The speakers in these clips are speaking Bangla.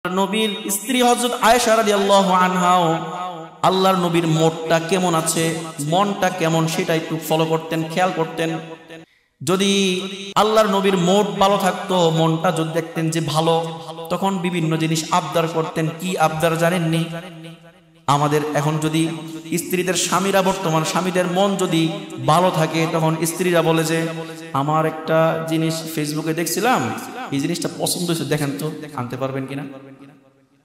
নবীর স্ত্রী হযরত আয়েশা রাদিয়াল্লাহু আনহাও আল্লাহর নবীর মোটটা কেমন আছে, মনটা কেমন সেটা একটু ফলো করতেন, খেয়াল করতেন। যদি আল্লাহর নবীর মোট ভালো থাকতো, মনটা যদি দেখতেন যে ভালো, তখন বিভিন্ন জিনিস আবদার করতেন। কি আবদার জানেননি? আমাদের এখন যদি স্ত্রীদের স্বামীরা, বর্তমান স্বামীদের মন যদি ভালো থাকে, তখন স্ত্রীরা বলে যে আমার একটা জিনিস ফেসবুকে দেখছিলাম, এই জিনিসটা পছন্দ হয়েছে, দেখেন তো আনতে পারবেন কিনা।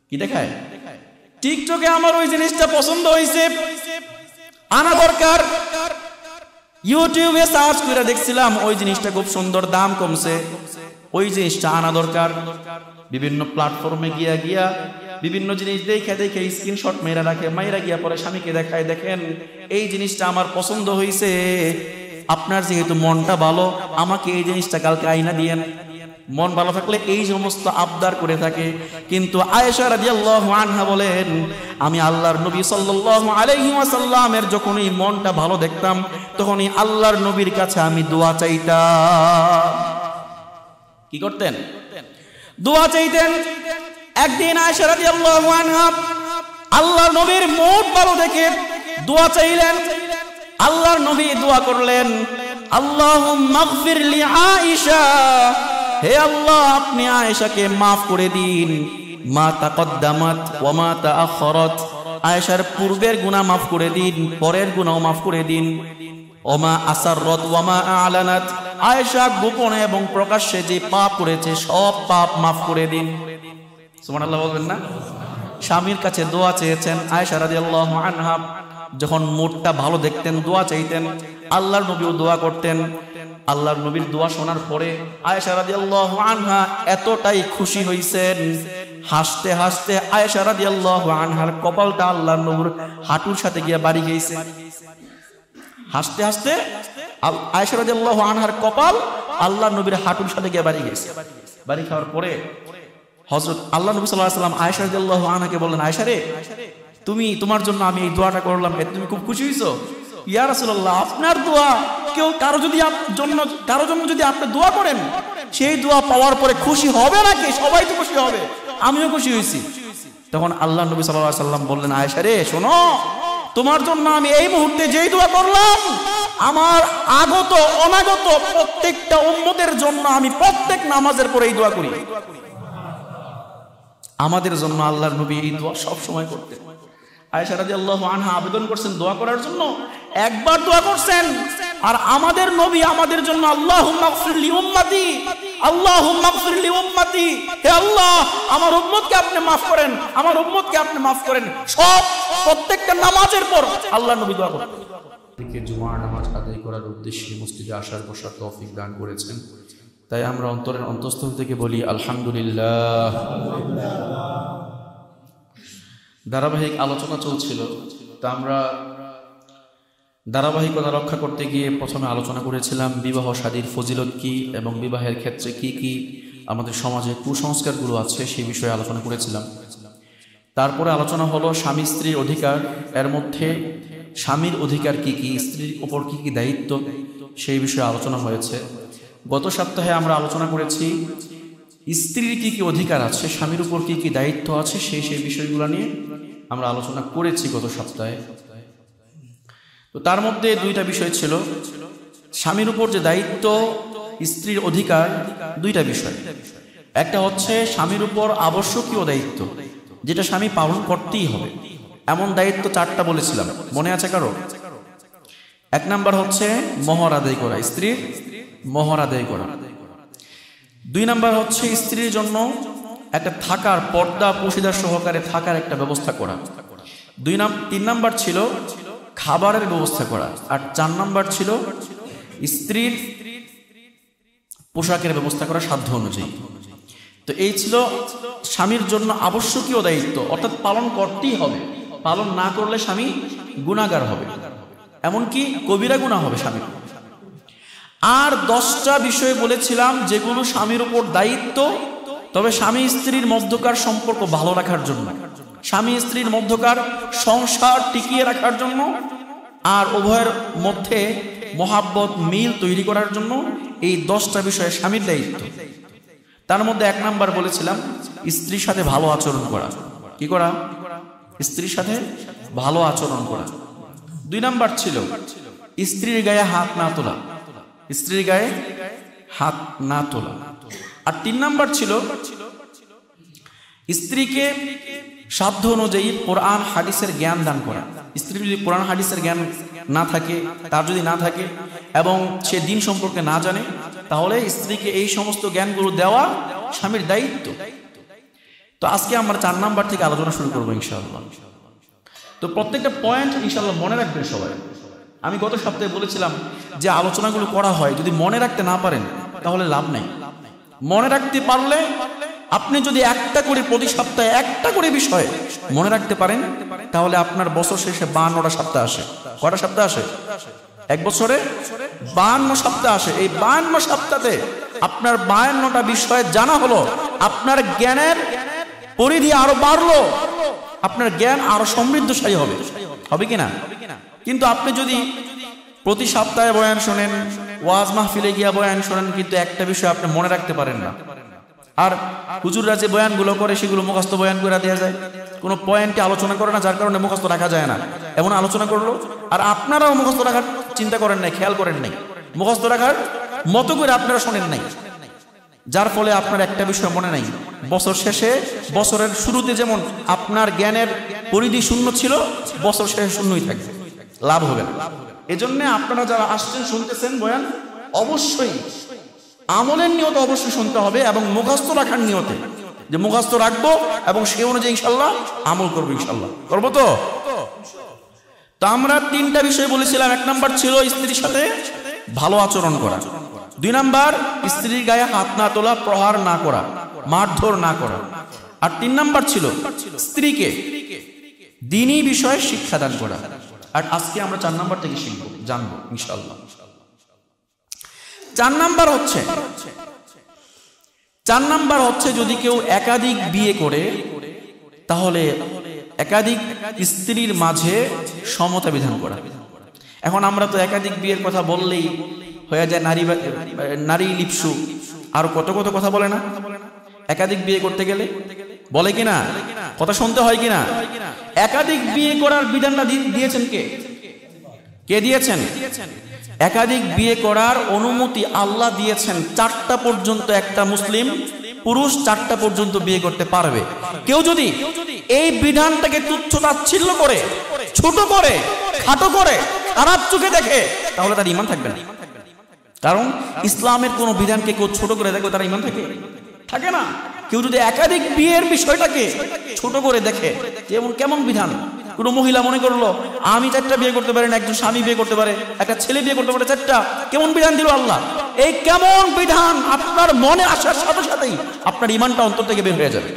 কি দেখায়? টিকটকে আমার ওই জিনিসটা পছন্দ হয়েছে, আনা দরকার। ইউটিউবে সার্চ করে দেখছিলাম ওই জিনিসটা খুব সুন্দর, দাম কমছে, ওই জিনিসটা আনা দরকার। বিভিন্ন প্ল্যাটফর্মে গিয়া বিভিন্ন জিনিস দেখে স্ক্রিনশট মেয়েরা রাখে, মাইরা গিয়া পরে স্বামীকে দেখায়, দেখেন এই জিনিসটা আমার পছন্দ হয়েছে, আপনার যেহেতু মনটা ভালো, আমাকে এই জিনিসটা কালকে আইনা দিয়েন। মন ভালো থাকলে এই সমস্ত আবদার করে থাকে। কিন্তু আয়েশা রাদিয়াল্লাহু আনহা বলেন, আমি আল্লাহর নবী সাল্লাল্লাহু আলাইহি ওয়াসাল্লামের যখনই মনটা ভালো দেখতাম, তখনই আল্লাহর নবীর কাছে আমি দোয়া চাইতাম। কি করতেন? দোয়া চাইতেন। একদিন আয়েশা রাদিয়াল্লাহু আনহা আল্লাহর নবীর মন ভালো দেখে দোয়া চাইলেন। আল্লাহর নবী দোয়া করলেন, আল্লাহুম্মা গফির লি আয়েশা, হে আল্লাহ আপনি আয়েশাকে মাফ করে দিন, মা তাকদ্দামাত ওয়া মা তাআখারাত, আয়েশার পূর্বের গুনাহ মাফ করে দিন, পরের গুনাহও মাফ করে দিন, ওয়া মা আসাররাত ওয়া মা আ'লানাত, আয়েশা গোপনে এবং প্রকাশ্যে যে পাপ করেছে সব পাপ মাফ করে দিন। সুবহানাল্লাহ বলবেন না? স্বামীর কাছে দোয়া চেয়েছেন। আয়েশা রাদিয়াল্লাহু আনহা যখন মুডটা ভালো দেখতেন, দোয়া চাইতেন, আল্লাহর নবীও দোয়া করতেন। আল্লাহর নবীর দোয়া শোনার পরে আয়েশা রাদিয়াল্লাহু আনহা এতটাই খুশি হইছেন, হাসতে হাসতে আয়েশা রাদিয়াল্লাহু আনহার কপালটা আল্লাহর নবীর হাঁটুর সাথে গিয়ে বাড়ি গেছে। হাসতে হাসতে আয়েশা রাদিয়াল্লাহু আনহার কপাল আল্লাহর নবীর হাঁটুর সাথে গিয়ে বাড়ি গেছে। বাড়ি খাওয়ার পরে হযরত আল্লাহ নবী সাল্লাল্লাহু আলাইহি ওয়াসাল্লাম আয়েশা রাদিয়াল্লাহু আনহাকে বললেন, আয়েশা রে, তোমার জন্য আমি এই দোয়াটা করলাম, এতে তুমি খুব খুশি হইছো? ইয়া রাসূলুল্লাহ, আপনার দোয়া কারো জন্য যদি আপনি দোয়া করেন, সেই দোয়া পাওয়ার পরে খুশি হবে নাকি? সবাই তো খুশি হবে, আমিও খুশি হয়েছি। তখন আল্লাহ নবী সাল্লাল্লাহু আলাইহি ওয়াসাল্লাম বললেন, আয়েশা রে শোনো, তোমার জন্য আমি এই মুহূর্তে যেই দোয়া করলাম, আমার আগত অনাগত প্রত্যেকটা উম্মতের জন্য আমি প্রত্যেক নামাজের পরে এই দোয়া করি। আমাদের জন্য আল্লাহর নবী এই দোয়া সব সময় করতেন। আয়েশা রাদিয়াল্লাহু আনহা আবেদন করছেন দোয়া করার জন্য, একবার দোয়া করছেন। আর আমাদের নবী আমাদের জন্য আল্লাহুম্মা গফির লি উম্মতি, আল্লাহুম্মা গফির লি উম্মতি, হে আল্লাহ আমার উম্মতকে আপনি maaf করেন, আমার উম্মতকে আপনি maaf করেন। সব প্রত্যেকটা নামাজের পর আল্লাহর নবী দোয়া করতেন। থেকে জুমার নামাজ আদায় করার উদ্দেশ্যে মসজিদে আসার বসার তৌফিক দান করেছেন, তাই আমরা অন্তরের অন্তঃস্থল থেকে বলি আলহামদুলিল্লাহ। ধারাবাহিক আলোচনা চলছিল, তা আমরা ধারাবাহিকতা রক্ষা করতে গিয়ে প্রথমে আলোচনা করেছিলাম বিবাহ শাদীর ফজিলত কি এবং বিবাহের ক্ষেত্রে কি কি আমাদের সমাজে কুসংস্কারগুলো আছে সেই বিষয়ে আলোচনা করেছিলাম। তারপরে আলোচনা হলো স্বামী স্ত্রীর অধিকার, এর মধ্যে স্বামীর অধিকার কি কি, স্ত্রীর উপর কি কি দায়িত্ব, সেই বিষয়ে আলোচনা হয়েছে। গত সপ্তাহে আমরা আলোচনা করেছি স্ত্রীর কি কি অধিকার আছে, স্বামীর উপর কি কি দায়িত্ব আছে, সেই বিষয়গুলো নিয়ে আমরা আলোচনা করেছি গত সপ্তাহে। তো তার মধ্যে দুইটা বিষয় ছিল, স্বামীর উপর যে দায়িত্ব, স্ত্রীর অধিকার, দুইটা বিষয়। একটা হচ্ছে স্বামীর উপর আবশ্যকীয় দায়িত্ব, যেটা স্বামী পালন করতেই হবে, এমন দায়িত্ব 4টা বলেছিলাম, মনে আছে কারো? 1 নাম্বার হচ্ছে মোহর আদায় করা, স্ত্রীর মোহর আদায় করা। 2 নাম্বার হচ্ছে স্ত্রীর জন্য একটা থাকার, পর্দা পোশিদা সহকারে থাকার একটা ব্যবস্থা করা। 3 নাম্বার ছিল খাবারের ব্যবস্থা করা। আর 4 নাম্বার ছিল স্ত্রীর পোশাকের ব্যবস্থা করা সাধ্য অনুযায়ী। তো এই ছিল স্বামীর জন্য আবশ্যকীয় দায়িত্ব, অর্থাৎ পালন করতেই হবে, পালন না করলে স্বামী গুনাহগার হবে, এমনকি কবিরা গুনাহ হবে স্বামী। আর 10টা বিষয় বলেছিলাম যেগুলো স্বামীর উপর দায়িত্ব, তবে স্বামী স্ত্রীর মধ্যকার সম্পর্ক ভালো রাখার জন্য, স্বামী স্ত্রীর মধ্যকার সংসার টিকিয়ে রাখার জন্য, আর উভয়ের মধ্যে মহাব্বত মিল তৈরি করার জন্য এই 10টা বিষয়ে স্বামীর দায়িত্ব। তার মধ্যে 1 নাম্বার বলেছিলাম স্ত্রীর সাথে ভালো আচরণ করা। কি করা? স্ত্রীর সাথে ভালো আচরণ করা। 2 নাম্বার ছিল স্ত্রীর গায়ে হাত না তোলা, স্ত্রীর গায়ে হাত না তোলা। আর 3 নাম্বার ছিল স্ত্রীকে সাধ্য অনুযায়ী কোরআন হাদিসের জ্ঞান দান করা। স্ত্রী যদি কোরআন হাদিসের জ্ঞান না থাকে, তার যদি না থাকে এবং সে দিন সম্পর্কে না জানে, তাহলে স্ত্রীকে এই সমস্ত জ্ঞানগুলো দেওয়া স্বামীর দায়িত্ব। তো আজকে আমরা 4 নাম্বার থেকে আলোচনা শুরু করবো ইনশাআল্লাহ। তো প্রত্যেকটা পয়েন্ট ইনশাআল্লাহ মনে রাখবেন সবাই। আমি গত সপ্তাহে বলেছিলাম যে আলোচনাগুলো করা হয়, যদি মনে রাখতে না পারেন তাহলে লাভ নাই। মনে রাখতে পারলে আপনি যদি একটা করে প্রতি সপ্তাহে একটা করে বিষয় মনে রাখতে পারেন, তাহলে আপনার বছর শেষে 52টা সপ্তাহ আসে। কয়টা সপ্তাহ আসে? এক বছরে 52 সপ্তাহ আসে। এই 52 সপ্তাহে আপনার 52টা বিষয় জানা হলো, আপনার জ্ঞানের পরিধি আরো বাড়লো, আপনার জ্ঞান আরো সমৃদ্ধশালী হবে। হবে কিনা? কিন্তু আপনি যদি প্রতি সপ্তাহে বয়ান শোনেন, ওয়াজ মাহফিলে গিয়া বয়ান শোনেন, কিন্তু একটা বিষয় আপনি মনে রাখতে পারেন না, আর হুজুররা যে বয়ানগুলো করে সেগুলো মুখস্থ বয়ান করে দেওয়া যায়, কোনো পয়েন্টে আলোচনা করে না, যার কারণে মুখস্থ রাখা যায় না, এমন আলোচনা করলো। আর আপনারাও মুখস্থ রাখার চিন্তা করেন নাই, খেয়াল করেন নাই, মুখস্থ রাখার মতো করে আপনারা শোনেন নাই, যার ফলে আপনার একটা বিষয় মনে নাই। বছর শেষে, বছরের শুরুতে যেমন আপনার জ্ঞানের পরিধি শূন্য ছিল, বছর শেষে শূন্যই থাকবে, লাভ হবে না। এজন্য আপনারা যারা আসছেন, শুনতেছেন বয়ান, অবশ্যই আমলের নিয়তে অবশ্যই শুনতে হবে এবং মুখস্থ রাখার নিয়তে, যে মুখস্থ রাখবো এবং সে অনুযায়ী ইনশাল্লাহ আমল করবো। ইনশাল্লাহ করবো। তো আমরা 3টা বিষয় বলেছিলাম। 1 নাম্বার ছিল স্ত্রীর সাথে ভালো আচরণ করা। 2 নাম্বার স্ত্রীর গায়ে হাত না তোলা, প্রহার না করা, মারধর না করা। আর 3 নাম্বার ছিল স্ত্রীকে দ্বীনি বিষয়ে শিক্ষাদান করা। আর আজকে আমরা 4 নাম্বার থেকে শিখবো, জানবো ইনশাআল্লাহ। 4 নাম্বার হচ্ছে যদি কেউ একাধিক বিয়ে করে, তাহলে একাধিক স্ত্রীর মাঝে সমতা বিধান করা। এখন আমরা তো একাধিক বিয়ের কথা বললেই হয়ে যায় নারী লিপসু, আর কত কত কথা বলে না। একাধিক বিয়ে করতে গেলে বলে কিনা, কথা শুনতে হয় কিনা। একাধিক বিয়ে করার বিধানটা দিয়েছেন কে? কে দিয়েছেন? একাধিক বিয়ে করার অনুমতি আল্লাহ দিয়েছেন। 4টা পর্যন্ত একটা মুসলিম পুরুষ 4টা পর্যন্ত বিয়ে করতে পারবে। কেউ যদি এই বিধানটাকে তুচ্ছ তাচ্ছিল্য করে, ছোট করে, খাটো করে, খারাপ চোখে দেখে, তাহলে তার ঈমান থাকবে না। কারণ ইসলামের কোন বিধানকে কেউ ছোট করে দেখবে, তার ঈমান থাকে না। কেউ যদি একাধিক বিয়ের বিষয়টাকে ছোট করে দেখে, যেমন কেমন বিধান, কোন মহিলা মনে করলো আমি 4টা বিয়ে করতে পারি না, একজন স্বামী বিয়ে করতে পারে, একটা ছেলে বিয়ে করতে পারে 4টা, কেমন বিধান দিল আল্লাহ। এই কেমন বিধান আপনার মনে আসার সাথে সাথেই আপনার ঈমানটা অন্তর থেকে বের হয়ে যাবে।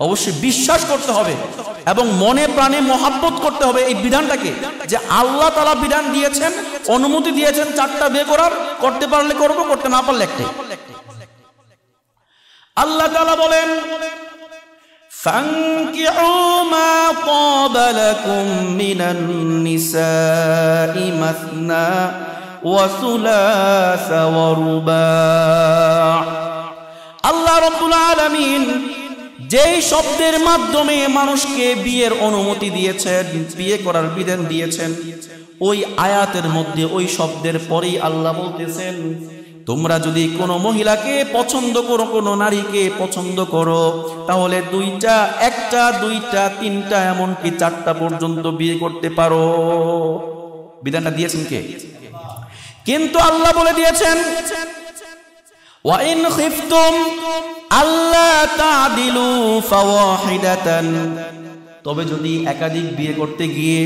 অবশ্যই বিশ্বাস করতে হবে এবং মনে প্রাণে মহাব্বত করতে হবে এই বিধানটাকে, যে আল্লাহ তাআলা বিধান দিয়েছেন, অনুমতি দিয়েছেন 4টা বিয়ে করার, করতে পারলে করব, করতে না পারলে একটাই। আল্লাহ তাআলা বলেন, فانكحوا ما طاب لكم من النساء مثنى وثلاث ورباع। আল্লাহ রাব্বুল আলামিন যেই শব্দের মাধ্যমে মানুষকে বিয়ের অনুমতি দিয়েছেন, বিয়ে করার বিধান দিয়েছেন, ওই আয়াতের মধ্যে ওই শব্দের পরেই আল্লাহ বলতেছেন, তোমরা যদি কোনো মহিলাকে পছন্দ করো, কোনো নারীকে পছন্দ করো, তাহলে 2টা, 1টা, 2টা, 3টা, এমনকি 4টা পর্যন্ত বিয়ে করতে পারো। বিধানটা দিয়েছেন কে? কিন্তু আল্লাহ বলে দিয়েছেন, ওয়া ইন খিফতুম আল্লা তা'দিলু ফাওয়াহিদাতান। তবে যদি একাধিক বিয়ে করতে গিয়ে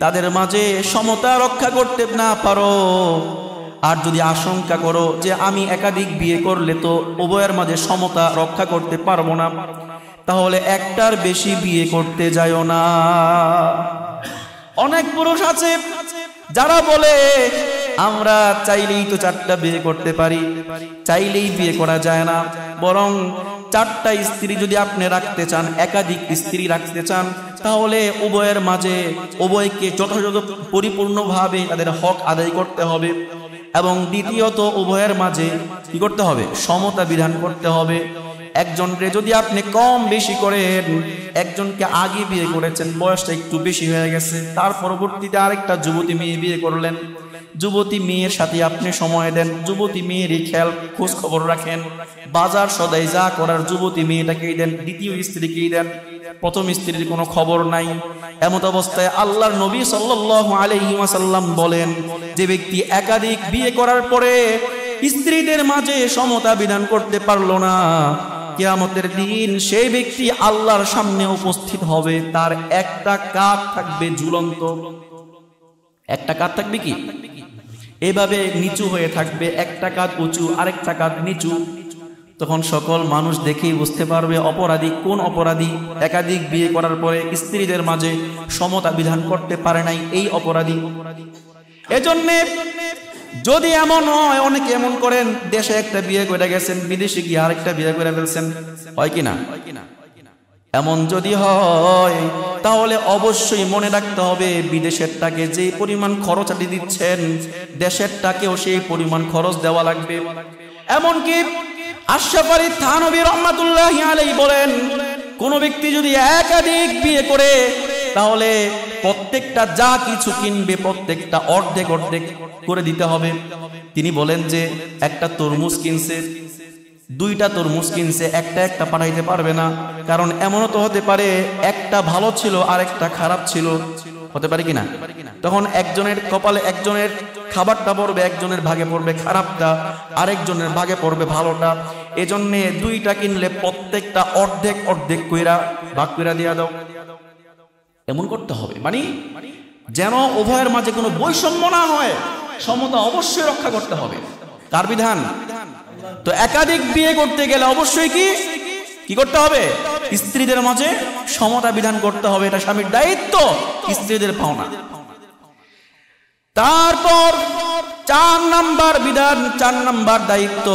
তাদের মাঝে সমতা রক্ষা করতে না পারো, আর যদি আশঙ্কা করো যে আমি একাধিক বিয়ে করলে তো উভয়ের মাঝে সমতা রক্ষা করতে পারবো না, তাহলে একটার বেশি বিয়ে করতে যাও না। অনেক পুরুষ আছে যারা বলে আমরা চাইলেই তো 4টা বিয়ে করতে পারি, চাইলেই বিয়ে করা যায় না, বরং 4টা স্ত্রী যদি আপনি রাখতে চান, একাধিক স্ত্রী রাখতে চান, তাহলে উভয়ের মাঝে উভয়কে যথাযথ পরিপূর্ণভাবে তাদের হক আদায় করতে হবে। এবং দ্বিতীয়ত উভয়ের মাঝে কি করতে হবে? সমতা বিধান করতে হবে। একজনকে যদি আপনি কম বেশি করেন, একজনকে আগে বিয়ে করেছেন, বয়সটা একটু বেশি হয়ে গেছে, তার পরবর্তীতে আরেকটা যুবতী মেয়ে বিয়ে করলেন, যুবতী মেয়ের সাথে আপনি সময় দেন, যুবতী মেয়েরই খেয়াল খোঁজ খবর রাখেন, বাজার সদাই যা করার যুবতী মেয়েটাকেই দেন, দ্বিতীয় স্ত্রীকেই দেন, প্রথম স্ত্রীর কোনো খবর নাই। এমত অবস্থায় আল্লাহর নবী সাল্লাল্লাহু আলাইহি ওয়াসাল্লাম বলেন, যে ব্যক্তি একাধিক বিয়ে করার পরে স্ত্রীদের মাঝে সমতা বিধান করতে পারলো না, কিয়ামতের দিন সেই ব্যক্তি আল্লাহর সামনে উপস্থিত হবে, তার একটা কাঁধ থাকবে ঝুলন্ত, একটা কাঁধ থাকবে কি এভাবে নিচু হয়ে থাকবে, একটা কাঁধ উঁচু আরেকটা কাঁধ নিচু। তখন সকল মানুষ দেখেই বুঝতে পারবে অপরাধী কোন অপরাধী, একাধিক বিয়ে করার পরে স্ত্রীদের মাঝে সমতা বিধান করতে পারে নাই, এই অপরাধী। এজন্যে যদি এমন হয়, অনেকে এমন করেন, দেশে একটা বিয়ে করে গেছেন, বিদেশে গিয়ে আরেকটা বিয়ে করে ফেলছেন, হয় কিনা? এমন যদি হয় তাহলে অবশ্যই মনে রাখতে হবে বিদেশেরটাকে যে পরিমাণ খরচ আপনি দিচ্ছেন, দেশেরটাকেও সেই পরিমাণ খরচ দেওয়া লাগবে। এমনকি আশরাফ আলী থানভী রাহমাতুল্লাহি আলাইহি বলেন, কোন ব্যক্তি যদি একাধিক বিয়ে করে তাহলে প্রত্যেকটা যা কিছু কিনবে প্রত্যেকটা অর্ধেক অর্ধেক করে দিতে হবে। তিনি বলেন যে একটা তরমুজ কিনছে, দুইটা তরমুজ কিনছে, একটা একটা পাঠাইতে পারবে না, কারণ এমনও তো হতে পারে একটা ভালো ছিল আর একটা খারাপ ছিল, হতে পারে কিনা? তখন একজনের কপালে একজনের খাবারটা পড়বে, একজনের ভাগে পড়বে খারাপটা, আরেকজনের ভাগে পড়বে ভালোটা। এজন্য দুইটা কিনলে প্রত্যেকটা অর্ধেক অর্ধেক কইরা ভাগ কইরা দিয়া দাও, এমন করতে হবে। মানে যেন উভয়ের মাঝে কোনো বৈষম্য না হয়, সমতা অবশ্যই রক্ষা করতে হবে। কার বিধান? তো একাধিক বিয়ে করতে গেলে অবশ্যই কি করতে হবে? স্ত্রীদের মাঝে সমতা বিধান করতে হবে, এটা স্বামীর দায়িত্ব, স্ত্রীদের পাওনা। তারপর 4 নাম্বার বিধান, 4 নাম্বার দায়িত্ব,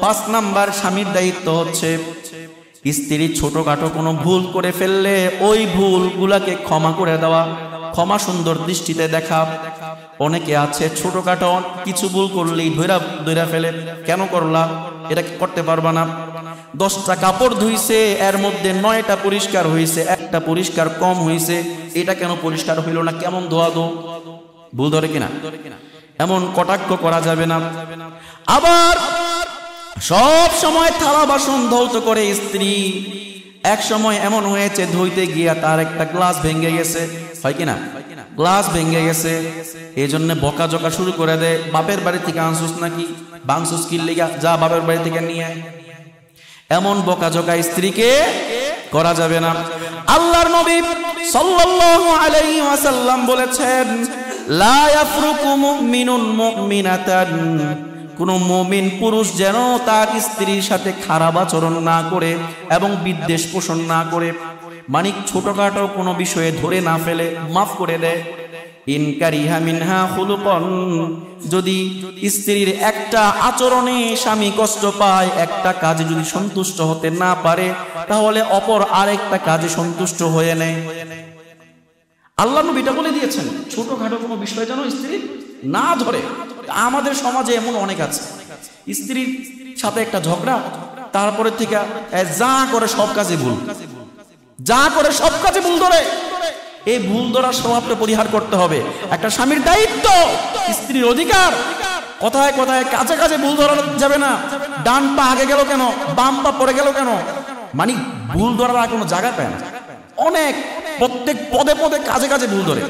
5 নাম্বার স্বামীর দায়িত্ব হচ্ছে স্ত্রী ছোটখাটো কোনো ভুল করে ফেললে ওই ভুলগুলাকে ক্ষমা করে দেওয়া, ক্ষমা সুন্দর দৃষ্টিতে দেখা। অনেকে আছে ছোটখাটো কিছু ভুল করলেই ধইরা ফেলে, কেন করলা, এটা করতে পারবা না। 10টা কাপড় ধুইছে, এর মধ্যে 9টা পরিষ্কার হয়েছে, একটা পরিষ্কার কম হয়েছে, এটা কেন পরিষ্কার হইল না, কেমন ধোয়া দো, ভুল ধরে কিনা? এমন কটাক্ষ করা যাবে না। আবার সব সময় থালা বাসন ধৌত করে স্ত্রী, এক সময় এমন হয়েছে ধুইতে গিয়া তার একটা গ্লাস ভেঙে গেছে, হয় কিনা? গ্লাস ভেঙে গেছে, এই জন্য বকাঝকা শুরু করে দেয়, বাপের বাড়ি থেকে আনসুস নাকি, বাংসুস কি লেগা, যা বাপের বাড়ি থেকে নিয়ে। এমন বকাঝকা স্ত্রীকে করা যাবে না। আল্লাহর নবী সাল্লাল্লাহু আলাইহি ওয়াসাল্লাম বলেছেন, লা ইয়াফরুকু মুমিনুন মুমিনাতান, কোন মুমিন পুরুষ যেন তার স্ত্রীর সাথে খারাপ আচরণ না করে এবং বিদ্বেষ পোষণ না করে, মানে ছোটখাটো কোনো বিষয়ে ধরে না ফেলে, মাফ করে দেয়। ইন কারিহা মিনহা খুলুকান, যদি স্ত্রীর একটা আচরণে স্বামী কষ্ট পায়, একটা কাজে যদি সন্তুষ্ট হতে না পারে, তাহলে অপর আরেকটা কাজে সন্তুষ্ট হয়ে নেয়। আল্লাহ নবী এটা বলে দিয়েছেন, ছোটখাটো কোনো বিষয় যেন স্ত্রী না ধরে। আমাদের সমাজে এমন অনেক আছে, স্ত্রীর সাথে একটা ঝগড়া, তারপরে থেকে যা করে সব কাজে ভুল, যা করে সব কাজে ভুল ধরে। এই ভুল ধরার স্বভাবটা পরিহার করতে হবে। একটা স্বামীর দায়িত্ব, স্ত্রীর অধিকার। কথায় কথায় কাজে কাজে ভুল ধরা যাবে না। ডান পা আগে গেল কেন, বাম পা পরে গেল কেন, মানে ভুল ধরার কোনো জায়গা পায় না। অনেক প্রত্যেক পদে পদে কাজে কাজে ভুল ধরে,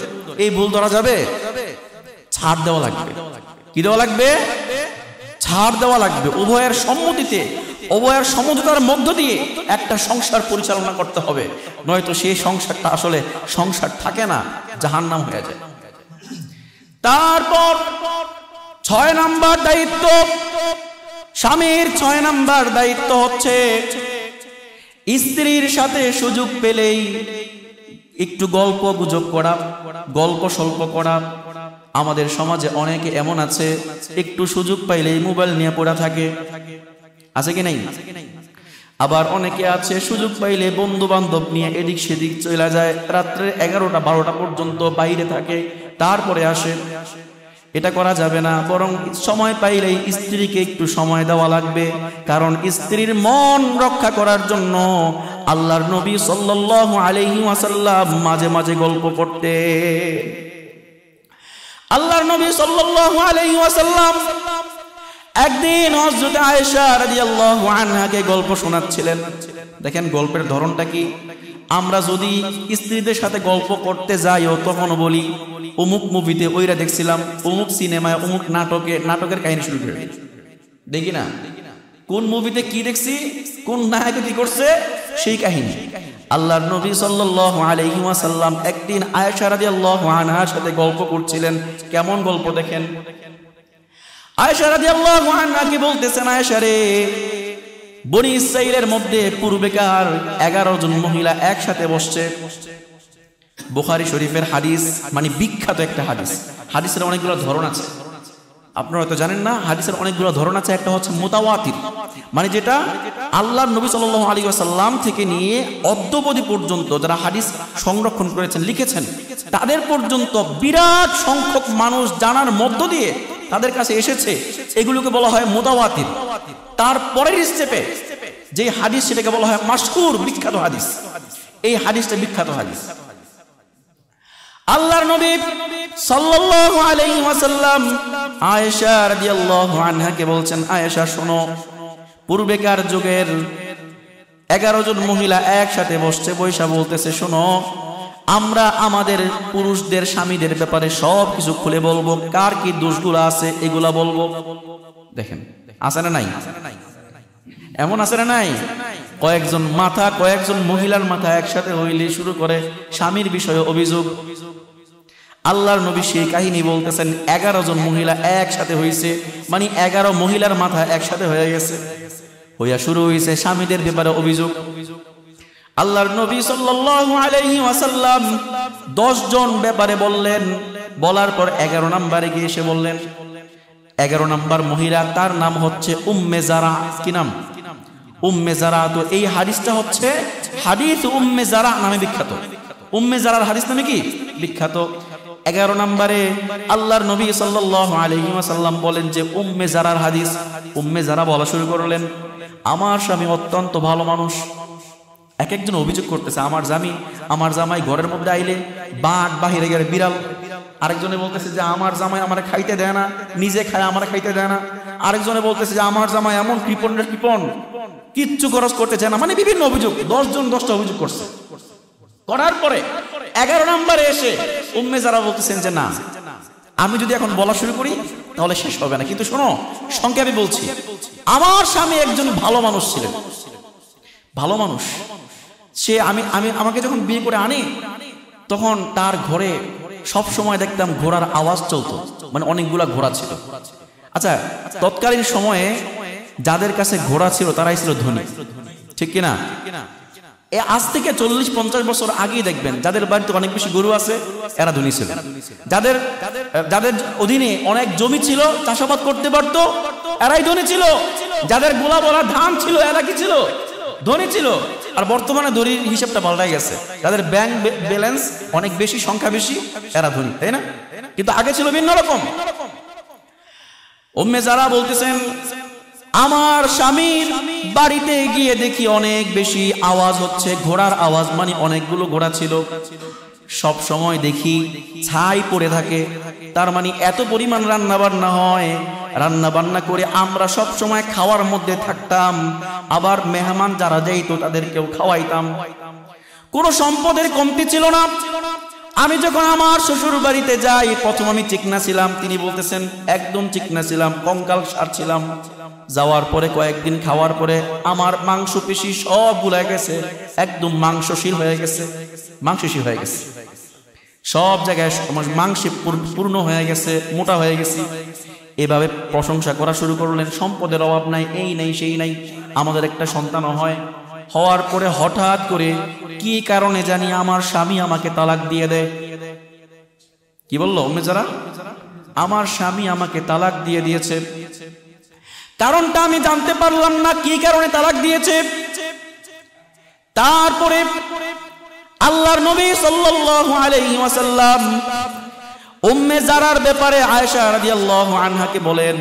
এই ভুল ধরা যাবে? ছাড় দেওয়া লাগবে। কি দেওয়া লাগবে? ছাড় দেওয়া লাগবে। উভয়ের সম্মতিতে, উভয়ের সমঝোতার মধ্য দিয়ে একটা সংসার পরিচালনা করতে হবে, নয়তো সেই সংসারটা আসলে সংসার থাকে না, জাহান্নাম হয়ে যায়। তারপর 6 নাম্বার দায়িত্ব, স্বামীর 6 নাম্বার দায়িত্ব হচ্ছে স্ত্রীর সাথে সুযোগ পেলেই একটু গল্প গুজব করা, গল্প সল্প করা। আমাদের সমাজে অনেকে এমন আছে, একটু সুযোগ পাইলেই মোবাইল নিয়ে পড়া থাকে, আছে কি নাই? আবার অনেকে আছে সুযোগ পাইলে বন্ধু বান্ধব নিয়ে এদিক সেদিক চলে যায়, রাত্রে 11টা 12টা পর্যন্ত বাইরে থাকে, তারপরে আসে। এটা করা যাবে না, বরং সময় পাইলেই স্ত্রীকে একটু সময় দেওয়া লাগবে। কারণ স্ত্রীর মন রক্ষা করার জন্য আল্লাহর নবী সাল্লাল্লাহু আলাইহি ওয়াসাল্লাম মাঝে মাঝে গল্প করতেন। আল্লাহর নবী সাল্লাল্লাহু আলাইহি ওয়াসাল্লাম একদিন হযরত আয়েশা রাদিয়াল্লাহু আনহাকে গল্প শোনাচ্ছিলেন। দেখেন গল্পের ধরনটা কি। আমরা যদি স্ত্রীদের সাথে গল্প করতে যাইও তখন বলি অমুক মুভিতে ওইরা দেখছিলাম, অমুক সিনেমায় অমুক নাটকের কাহিনী শুরু করে দেখি না, কোন মুভিতে কি দেখছি, কোন নায়ক কি করছে সেই কাহিনী। আল্লাহর নবী সাল্লাল্লাহু আলাইহি ওয়াসাল্লাম একদিন আয়েশা রাদিয়াল্লাহু আনহার সাথে গল্প করছিলেন। কেমন গল্প দেখেন। আয়েশা রাদিয়াল্লাহু আনহা কি বলতেছেন, আয়েশা রে, বনি ইসরাইলের মধ্যে পূর্বেকার 11 জন মহিলা একসাথে বসছে। বুখারী শরীফের হাদিস, মানে বিখ্যাত একটা হাদিস। হাদিসের অনেকগুলো ধরন আছে, আপনারা হয়তো জানেন না। হাদিসের অনেকগুলো ধরন আছে। একটা হচ্ছে মুতাওয়াতির, মানে যেটা আল্লাহর নবী সাল্লাল্লাহু আলাইহি ওয়াসাল্লাম থেকে নিয়ে অদ্যাবধি পর্যন্ত যারা হাদিস সংরক্ষণ করেছেন, লিখেছেন, তাদের পর্যন্ত বিরাট সংখ্যক মানুষ জানার মধ্য দিয়ে তাদের কাছে এসেছে, এগুলোকে বলা হয় মুতাওয়াতির। তারপরের স্টেপে যে হাদিস সেটাকে বলা হয় মাশহুর, বিখ্যাত হাদিস। এই হাদিসটা বিখ্যাত হাদিস। আল্লাহর নবী সাল্লাল্লাহু আলাইহি ওয়াসাল্লাম আয়েশা রাদিয়াল্লাহু আনহাকে বলছেন, আয়েশা শোনো, পূর্বেকার যুগের 11 জন মহিলা একসাথে বসছে, বৈশা বলতেছে, শোনো, আমরা আমাদের পুরুষদের স্বামীদের ব্যাপারে সব কিছু খুলে বলবো, কার কি দোষগুলো আছে এগুলা বলবো। দেখেন আছে না নাই? এমন আছে না নাই? কয়েকজন মহিলার মাথা একসাথে হইলে শুরু করে স্বামীর বিষয়ে অভিযোগ। আল্লাহর নবী সেই কাহিনী বলতেছেন, 11 জন মহিলা একসাথে হইছে, মানে 11 মহিলার মাথা একসাথে হয়ে গেছে, হইয়া শুরু হইছে স্বামীদের ব্যাপারে অভিযোগ। আল্লাহর নবী সাল্লাল্লাহু আলাইহি ওয়াসাল্লাম 10 জন ব্যাপারে বললেন। বলার পর 11 নম্বরে গিয়ে এসে বললেন, 11 নম্বর মহিলা, তার নাম হচ্ছে উম্মে জারা। কি নাম? উম্মে জারা। তো এই হাদিসটা হচ্ছে হাদিস উম্মে জারা নামে বিখ্যাত। উম্মে জারার হাদিস নামে কি বিখ্যাত। 11 নম্বরে আল্লাহর নবী সাল্লাল্লাহু আলাইহি ওয়াসাল্লাম বলেন যে উম্মে জারার হাদিস। উম্মে জারা বলা শুরু করলেন, আমার স্বামী অত্যন্ত ভালো মানুষ। এক একজন অভিযোগ করতেছে, আমার জামাই ঘরের মধ্যে আইলে বাঘ, বাহিরে গেলে বিড়াল। আরেকজনে বলতেছে যে আমার জামাই আমার খাইতে দেয় না, নিজে খায় আমার খাইতে দেয় না। আরেকজনে বলতেছে যে আমার জামাই এমন কৃপণ কিচ্ছু খরচ করতে চায় না। মানে বিভিন্ন অভিযোগ, 10 জন 10টা অভিযোগ করছে। করার পরে 11 নম্বরে এসে উম্মে জারা বলতেছেন যে না, আমি যদি এখন বলা শুরু করি তাহলে শেষ হবে না, কিন্তু শোনো, সংক্ষেপে বলছি। আমার স্বামী একজন ভালো মানুষ ছিলেন, ভালো মানুষ। সে আমাকে যখন বিয়ে করে আনে তখন তার ঘরে সব সময় দেখতাম ঘোড়ার আওয়াজ চলতো, মানে অনেকগুলা ঘোড়া ছিল। আচ্ছা, তৎকালীন সময়ে যাদের কাছে ঘোড়া ছিল তারাই ছিল ধনী, ঠিক কিনা? আজ থেকে 40-50 বছর আগেই দেখবেন যাদের বাড়িতে অনেক বেশি গরু আছে এরা ধনী ছিল। যাদের অধীনে অনেক জমি ছিল, চাষাবাদ করতে পারতো, এরাই ধনী ছিল। যাদের গোলা বলা ধান ছিল এরা কি ছিল? ধনী ছিল। আর বর্তমানে ধনীর হিসাবটা পাল্টাই গেছে। যাদের ব্যাংক ব্যালেন্স অনেক বেশি, সংখ্যা বেশি, এরা ধনী, তাই না? কিন্তু আগে ছিল ভিন্ন রকম। উম্মে জারা বলতেছেন, আমার স্বামীর বাড়িতে গিয়ে দেখি অনেক বেশি আওয়াজ হচ্ছে, ঘোড়ার আওয়াজ, মানে অনেকগুলো ঘোড়া ছিল। সব সময় দেখি ছাই পড়ে থাকে, তার মানে এত পরিমাণ রান্না বান্না হয়। রান্না বান্না করে আমরা সব সময় খাওয়ার মধ্যে থাকতাম, আবার মেহমান যারা যাইতো তাদেরকেও খাওয়াইতাম। কোনো সম্পদের কমতি ছিল না। আমি যখন আমার শ্বশুর বাড়িতে যাই, প্রথম আমি চিকনা ছিলাম, তিনি বলতেছেন একদম চিকনা ছিলাম, কঙ্কাল সার ছিলাম। যাওয়ার পরে কয়েকদিন খাওয়ার পরে আমার মাংস পেশি সব গুলা গেছে, একদম মাংসশীল হয়ে গেছে, মাংসশীল হয়ে গেছে, সব জায়গায় মাংসে পূর্ণ হয়ে গেছে, মোটা হয়ে গেছি। এভাবে প্রশংসা করা শুরু করলেন, সম্পদের অভাব নাই, এই নাই সেই নাই, আমাদের একটা সন্তানও হয়। হওয়ার পরে হঠাৎ করে কি কারণে জানি আমার স্বামী আমাকে তালাক দিয়ে দেয়। কি বললো উম্মে জারা? আমার স্বামী আমাকে তালাক দিয়ে দিয়েছে। কারণটা আমি জানতে পারলাম না, কি কারণে তালাক দিয়েছে। তারপরে আল্লাহর নবী সাল্লাল্লাহু আলাইহি ওয়াসাল্লাম উম্মে জারার ব্যাপারে আয়েশা রাদিয়াল্লাহু আনহাকে বলেন,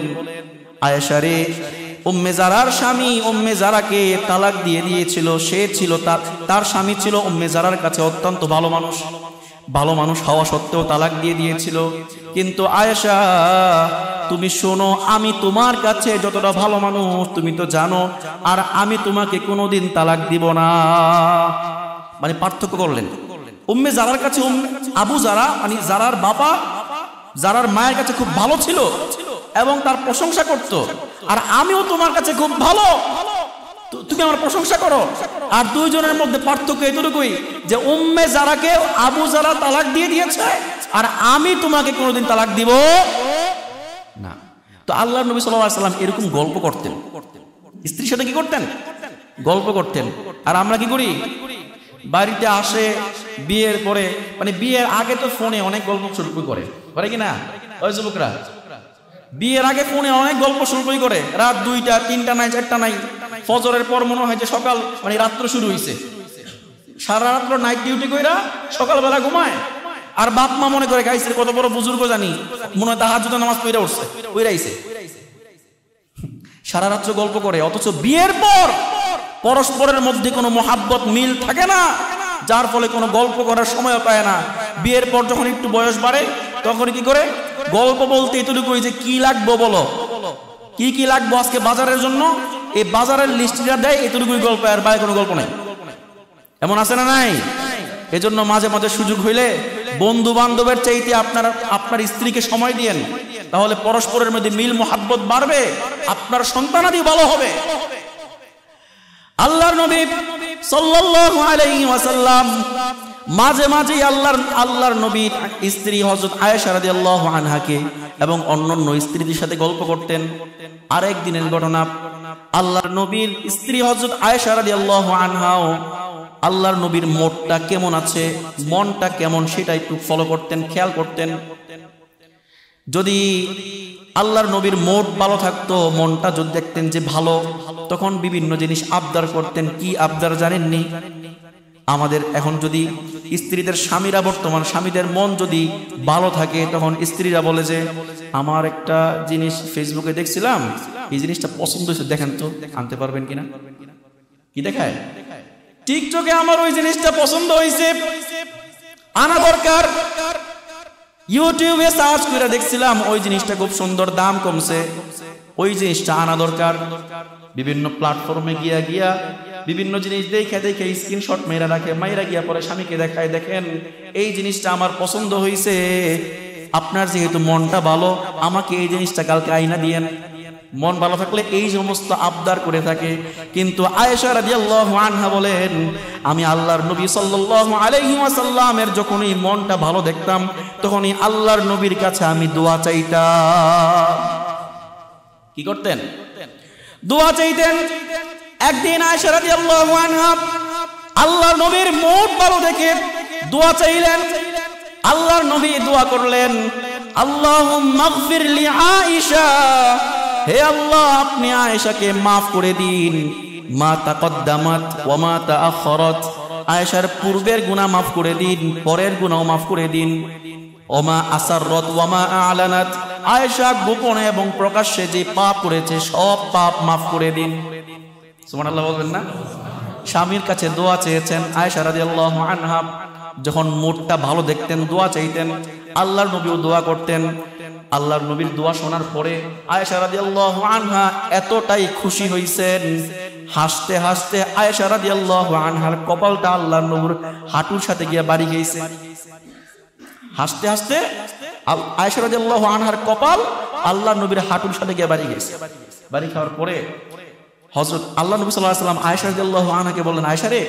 আয়েশা রে, উম্মে জারার স্বামী উম্মে জারাকে তালাক দিয়ে দিয়েছিল। সে ছিল তার স্বামী ছিল উম্মে জারার কাছে অত্যন্ত ভালো মানুষ হওয়া সত্ত্বেও তালাক দিয়ে দিয়েছিল। কিন্তু আয়েশা, তুমি শোনো, আমি তোমার কাছে যতটা ভালো মানুষ তুমি তো জানো, আর আমি তোমাকে কোনোদিন তালাক দিব না। মানে পার্থক্য করলেন। উম্মে জারার কাছে আবু জারা মানে জারার বাবা জারার মায়ের কাছে খুব ভালো ছিল এবং তার প্রশংসা করত, আর আমিও তোমার কাছে খুব ভালো, তুমি আমার প্রশংসা করো। আর দুইজনের মধ্যে পার্থক্য এতটুকুই যে উম্মে জারাকে আবু জারা তালাক দিয়ে দিয়েছে, আর আমি তোমাকে কোনোদিন তালাক দিব না। তো আল্লাহর নবী সাল্লাল্লাহু আলাইহি ওয়াসাল্লাম এরকম গল্প করতেন, স্ত্রীর সাথে কি করতেন? গল্প করতেন। আর আমরা কি করি? বাড়িতে আসে বিয়ের পরে, মানে বিয়ের আগে তো ফোনে অনেক গল্প শুরু করে কি না? ওই যুবকরা বিয়ের আগে ফোনে অনেক গল্প শুরু করে, রাত 2টা 3টা নাই 4টা নাই, ফজরের পর মনে হয় যে সকাল মানে রাত্র শুরু হয়েছে, সারা রাত্র নাইট ডিউটি কইরা সকালবেলা ঘুমায়। আর বাপ মা মনে করে গাইছে কত বড় বুজুর্গ জানি, মনে হয় তাহাজ্জুদের নামাজ পড়ে উঠছে, পড়াইছে, সারা রাত্র গল্প করে। অথচ বিয়ের পর পরস্পরের মধ্যে কোনো মহাব্বত মিল থাকে না, যার ফলে কোনো গল্প করার সময় পায় না। বিয়ের পর যখন একটু বয়স বাড়ে তখন কি করে? গল্প বলতে এতটুকুই যে কি লাগবো বলো, কি লাগবো আজকে বাজারের জন্য, এই বাজারের লিস্টটা দেয়, এতটুকুই গল্প, আর বাইরে কোনো গল্প নাই। এমন আছে না নাই? এজন্য মাঝে মাঝে সুযোগ হইলে বন্ধু বান্ধবের চাইতে আপনার স্ত্রীকে সময় দিয়েন, তাহলে পরস্পরের মধ্যে মিল মহাব্বত বাড়বে, আপনার সন্তানাদি ভালো হবে। আল্লাহর নবী সাল্লাল্লাহু আলাইহি ওয়াসাল্লাম মাঝে মাঝে আল্লাহর নবীর স্ত্রী হযরত আয়েশা রাদিয়াল্লাহু আনহাকে এবং অন্যান্য স্ত্রীদের সাথে গল্প করতেন। আরেক দিনের ঘটনা, আল্লাহর নবীর স্ত্রী হযরত আয়েশা রাদিয়াল্লাহু আনহাও আল্লাহর নবীর মোটটা কেমন আছে, মনটা কেমন, সেটা একটু ফলো করতেন, খেয়াল করতেন। যদি আল্লাহর নবীর মোট ভালো থাকতো, মনটা যদি দেখতেন যে ভালো, তখন বিভিন্ন জিনিস আবদার করতেন। কি আবদার জানেননি? আমাদের এখন যদি স্ত্রীদের স্বামীরা, বর্তমান স্বামীদের মন যদি ভালো থাকে, তখন স্ত্রীরা বলে যে আমার একটা জিনিস ফেসবুকে দেখছিলাম, এই জিনিসটা পছন্দ হয়েছে, দেখেন তো আনতে পারবেন কিনা। কি দেখায়? টিকটকে আমার ওই জিনিসটা পছন্দ হয়েছে, আনা দরকার। ইউটিউবে সার্চ করে দেখছিলাম ওই জিনিসটা খুব সুন্দর, দাম কমছে, ওই জিনিসটা আনা দরকার। বিভিন্ন প্ল্যাটফর্মে গিয়া বিভিন্ন জিনিস দেখে স্ক্রিনশট মেয়েরা রাখে, মায়েরা গিয়া পরে স্বামীকে দেখায়, দেখেন এই জিনিসটা আমার পছন্দ হয়েছে, আপনার যেহেতু মনটা ভালো, আমাকে এই জিনিসটা কালকে আইনা দিয়েন। মন ভালো থাকলে এই সমস্ত আবদার করে থাকে। কিন্তু আয়েশা রাদিয়াল্লাহু আনহা বলেন, আমি আল্লাহর নবী সাল্লাল্লাহু আলাইহি ওয়াসাল্লামের যখনই মনটা ভালো দেখতাম, তখনই আল্লাহর নবীর কাছে আমি দোয়া চাইতাম। কি করতেন? দোয়া চাইতেন। একদিন আয়েশা রাদিয়াল্লাহু আনহা আল্লাহর নবীর মন ভালো দেখে দোয়া চাইলেন। আল্লাহর নবী দোয়া করলেন, আল্লাহুম্মা গফির লি আয়েশা, হে আল্লাহ আপনি আয়েশাকে মাফ করে দিন, মা তাকদ্দামাত ওয়া মা তাআখারাত, আয়েশার পূর্বের গুনাহ মাফ করে দিন, পরের গুনাহও মাফ করে দিন, ওয়া মা আসাররাত ওয়া মা আ'লানাত, আয়েশা গোপনে এবং প্রকাশ্যে যে পাপ করেছে সব পাপ মাফ করে দিন। সুবহানাল্লাহ বলবেন না? স্বামীর কাছে দোয়া চেয়েছেন। আয়েশা রাদিয়াল্লাহু আনহা যখন মুডটা ভালো দেখতেন, দোয়া চাইতেন, আল্লাহর নবীও দোয়া করতেন। আল্লাহর নবীর দোয়া শোনার পরে আয়েশা রাদিয়াল্লাহু আনহা এতটাই খুশি হইছেন, হাসতে হাসতে আয়েশা রাদিয়াল্লাহু আনহার কপালটা আল্লাহর নবীর হাঁটুর সাথে গিয়ে বাড়ি গেছে। হাসতে হাসতে আয়েশা রাদিয়াল্লাহু আনহার কপাল আল্লাহর নবীর হাঁটুর সাথে গিয়ে বাড়ি গেছে। বাড়ি খাওয়ার পরে হযরত আল্লাহ নবী সাল্লাল্লাহু আলাইহি ওয়াসাল্লাম আয়েশা রাদিয়াল্লাহু আনহাকে বললেন, আয়েশা রে,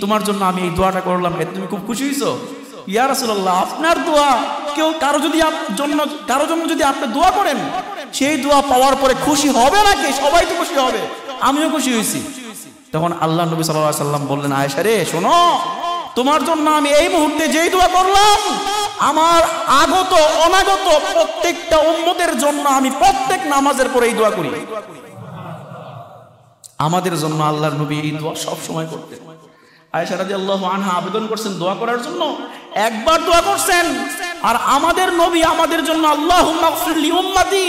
তোমার জন্য আমি এই দোয়াটা করলাম, এতে তুমি খুব খুশি হইছো? ইয়া রাসূলুল্লাহ, আপনার দোয়া কারো জন্য যদি আপনি দোয়া করেন, সেই দোয়া পাওয়ার পরে খুশি হবে নাকি? সবাই তো খুশি হবে, আমিও খুশি হয়েছি। তখন আল্লাহ নবী সাল্লাল্লাহু আলাইহি ওয়াসাল্লাম বললেন, আয়েশা রে শোনো, তোমার জন্য আমি এই মুহূর্তে যেই দোয়া করলাম, আমার আগত অনাগত প্রত্যেকটা উম্মতের জন্য আমি প্রত্যেক নামাজের পরে এই দোয়া করি। আমাদের জন্য আল্লাহর নবী এই দোয়া সব সময় করতেন। আয়েশা রাদিয়াল্লাহু আনহা আবেদন করছেন দোয়া করার জন্য, একবার দোয়া করছেন। আর আমাদের নবী আমাদের জন্য আল্লাহুম্মা গফির লি উম্মতি,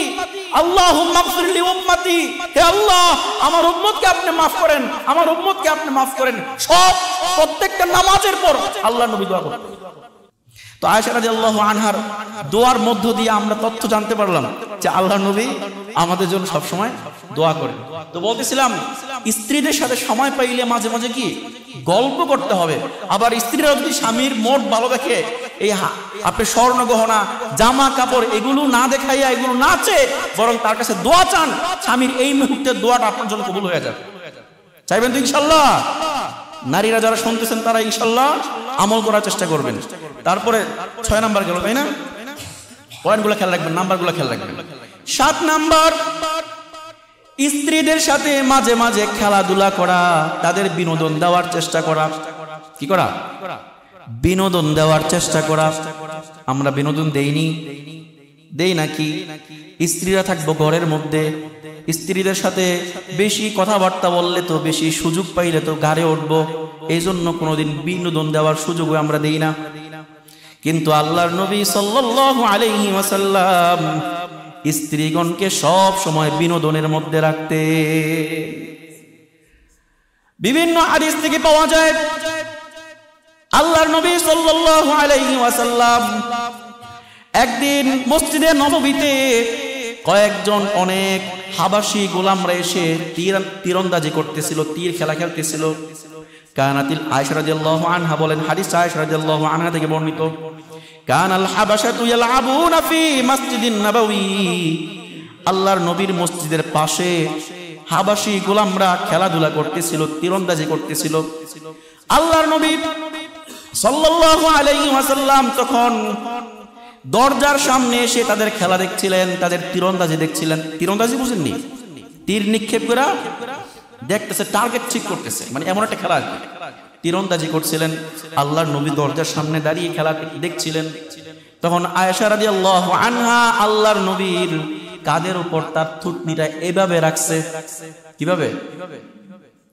আল্লাহুম্মা গফির লি উম্মতি, হে আল্লাহ আমার উম্মতকে আপনি maaf করেন, আমার উম্মতকে আপনি maaf করেন। সব প্রত্যেকটা নামাজের পর আল্লাহর নবী দোয়া করতেন। তো আয়েশা রাদিয়াল্লাহু আনহার দোয়ার মধ্য দিয়ে আমরা তথ্য জানতে পারলাম যে আল্লাহর নবী আমাদের জন্য সব সময় দোয়া করেন। তো বলতেছিলাম স্ত্রীদের সাথে সময় পাইলে মাঝে মাঝে কি গল্প করতে হবে। আবার স্ত্রীরা যদি স্বামীর মোট ভালো দেখে, এই আপনি স্বর্ণ গহনা জামা কাপড় এগুলো না দেখাইয়া এগুলো না চেয়ে বরং তার কাছে দোয়া চান, স্বামীর এই মুহূর্তে দোয়াটা আপনার জন্য কবুল হয়ে যাবে। চাইবেন তো ইনশাল্লাহ? নারীরা যারা শুনতেছেন তারা ইনশাল্লাহ আমল করার চেষ্টা করবেন। তারপরে 6 নাম্বার গেল, তাই না? পয়েন্টগুলো খেয়াল রাখবেন, নাম্বারগুলো খেয়াল রাখবেন। 7 নাম্বার, স্ত্রীদের সাথে মাঝে মাঝে খেলাধুলা করা, তাদের বিনোদন দেওয়ার চেষ্টা করা। কি করা? বিনোদন দেওয়ার চেষ্টা করা। আমরা বিনোদন দেই নাকি? স্ত্রীরা থাকবো ঘরের মধ্যে, স্ত্রীদের সাথে বেশি কথাবার্তা বললে তো, বেশি সুযোগ পাইলে তো গাড়ে উঠবো, এই জন্য কোনোদিন বিনোদন দেওয়ার সুযোগ আমরা দেই না। কিন্তু আল্লাহর নবী সাল্লাল্লাহু আলাইহি ওয়াসাল্লাম স্ত্রীগণকে সব সময় বিনোদনের মধ্যে রাখতে। বিভিন্ন হাদিস থেকে পাওয়া যায় আল্লাহর নবী সাল্লাল্লাহু আলাইহি ওয়াসাল্লাম একদিন মসজিদে নববীতে কয়েকজন অনেক হাবাসী গোলামরা এসে তীরন্দাজি করতেছিল, তীর খেলা খেলতেছিল। কানাতিল আয়েশা রাদিয়াল্লাহু আনহা বলেন, হাদিস আয়েশা রাদিয়াল্লাহু আনহা থেকে বর্ণিত, কানাল হাবাশাতু ইয়ালআবুনা ফি মসজিদিন নববী, আল্লাহর নবীর মসজিদের পাশে হাবাসী গোলামরা খেলাধুলা করতেছিল, তীরন্দাজি করতেছিল। আল্লাহর নবী সাল্লাল্লাহু আলাইহি ওয়াসাল্লাম তখন দরজার সামনে এসে তাদের খেলা দেখছিলেন, তাদের তীরন্দাজি দেখছিলেন। তীরন্দাজি বুঝেননি? তীর নিক্ষেপ করে দেখতেছে, টার্গেট ঠিক করতেছে, মানে এমন একটা খেলা আর কি। তীরন্দাজি করছিলেন, আল্লাহর নবী দরজার সামনে দাঁড়িয়ে খেলা দেখছিলেন। তখন আয়েশা রাদিয়াল্লাহু আনহা আল্লাহর নবীর কাঁধের উপর তার থুতনিটা এভাবে রাখছে। কিভাবে?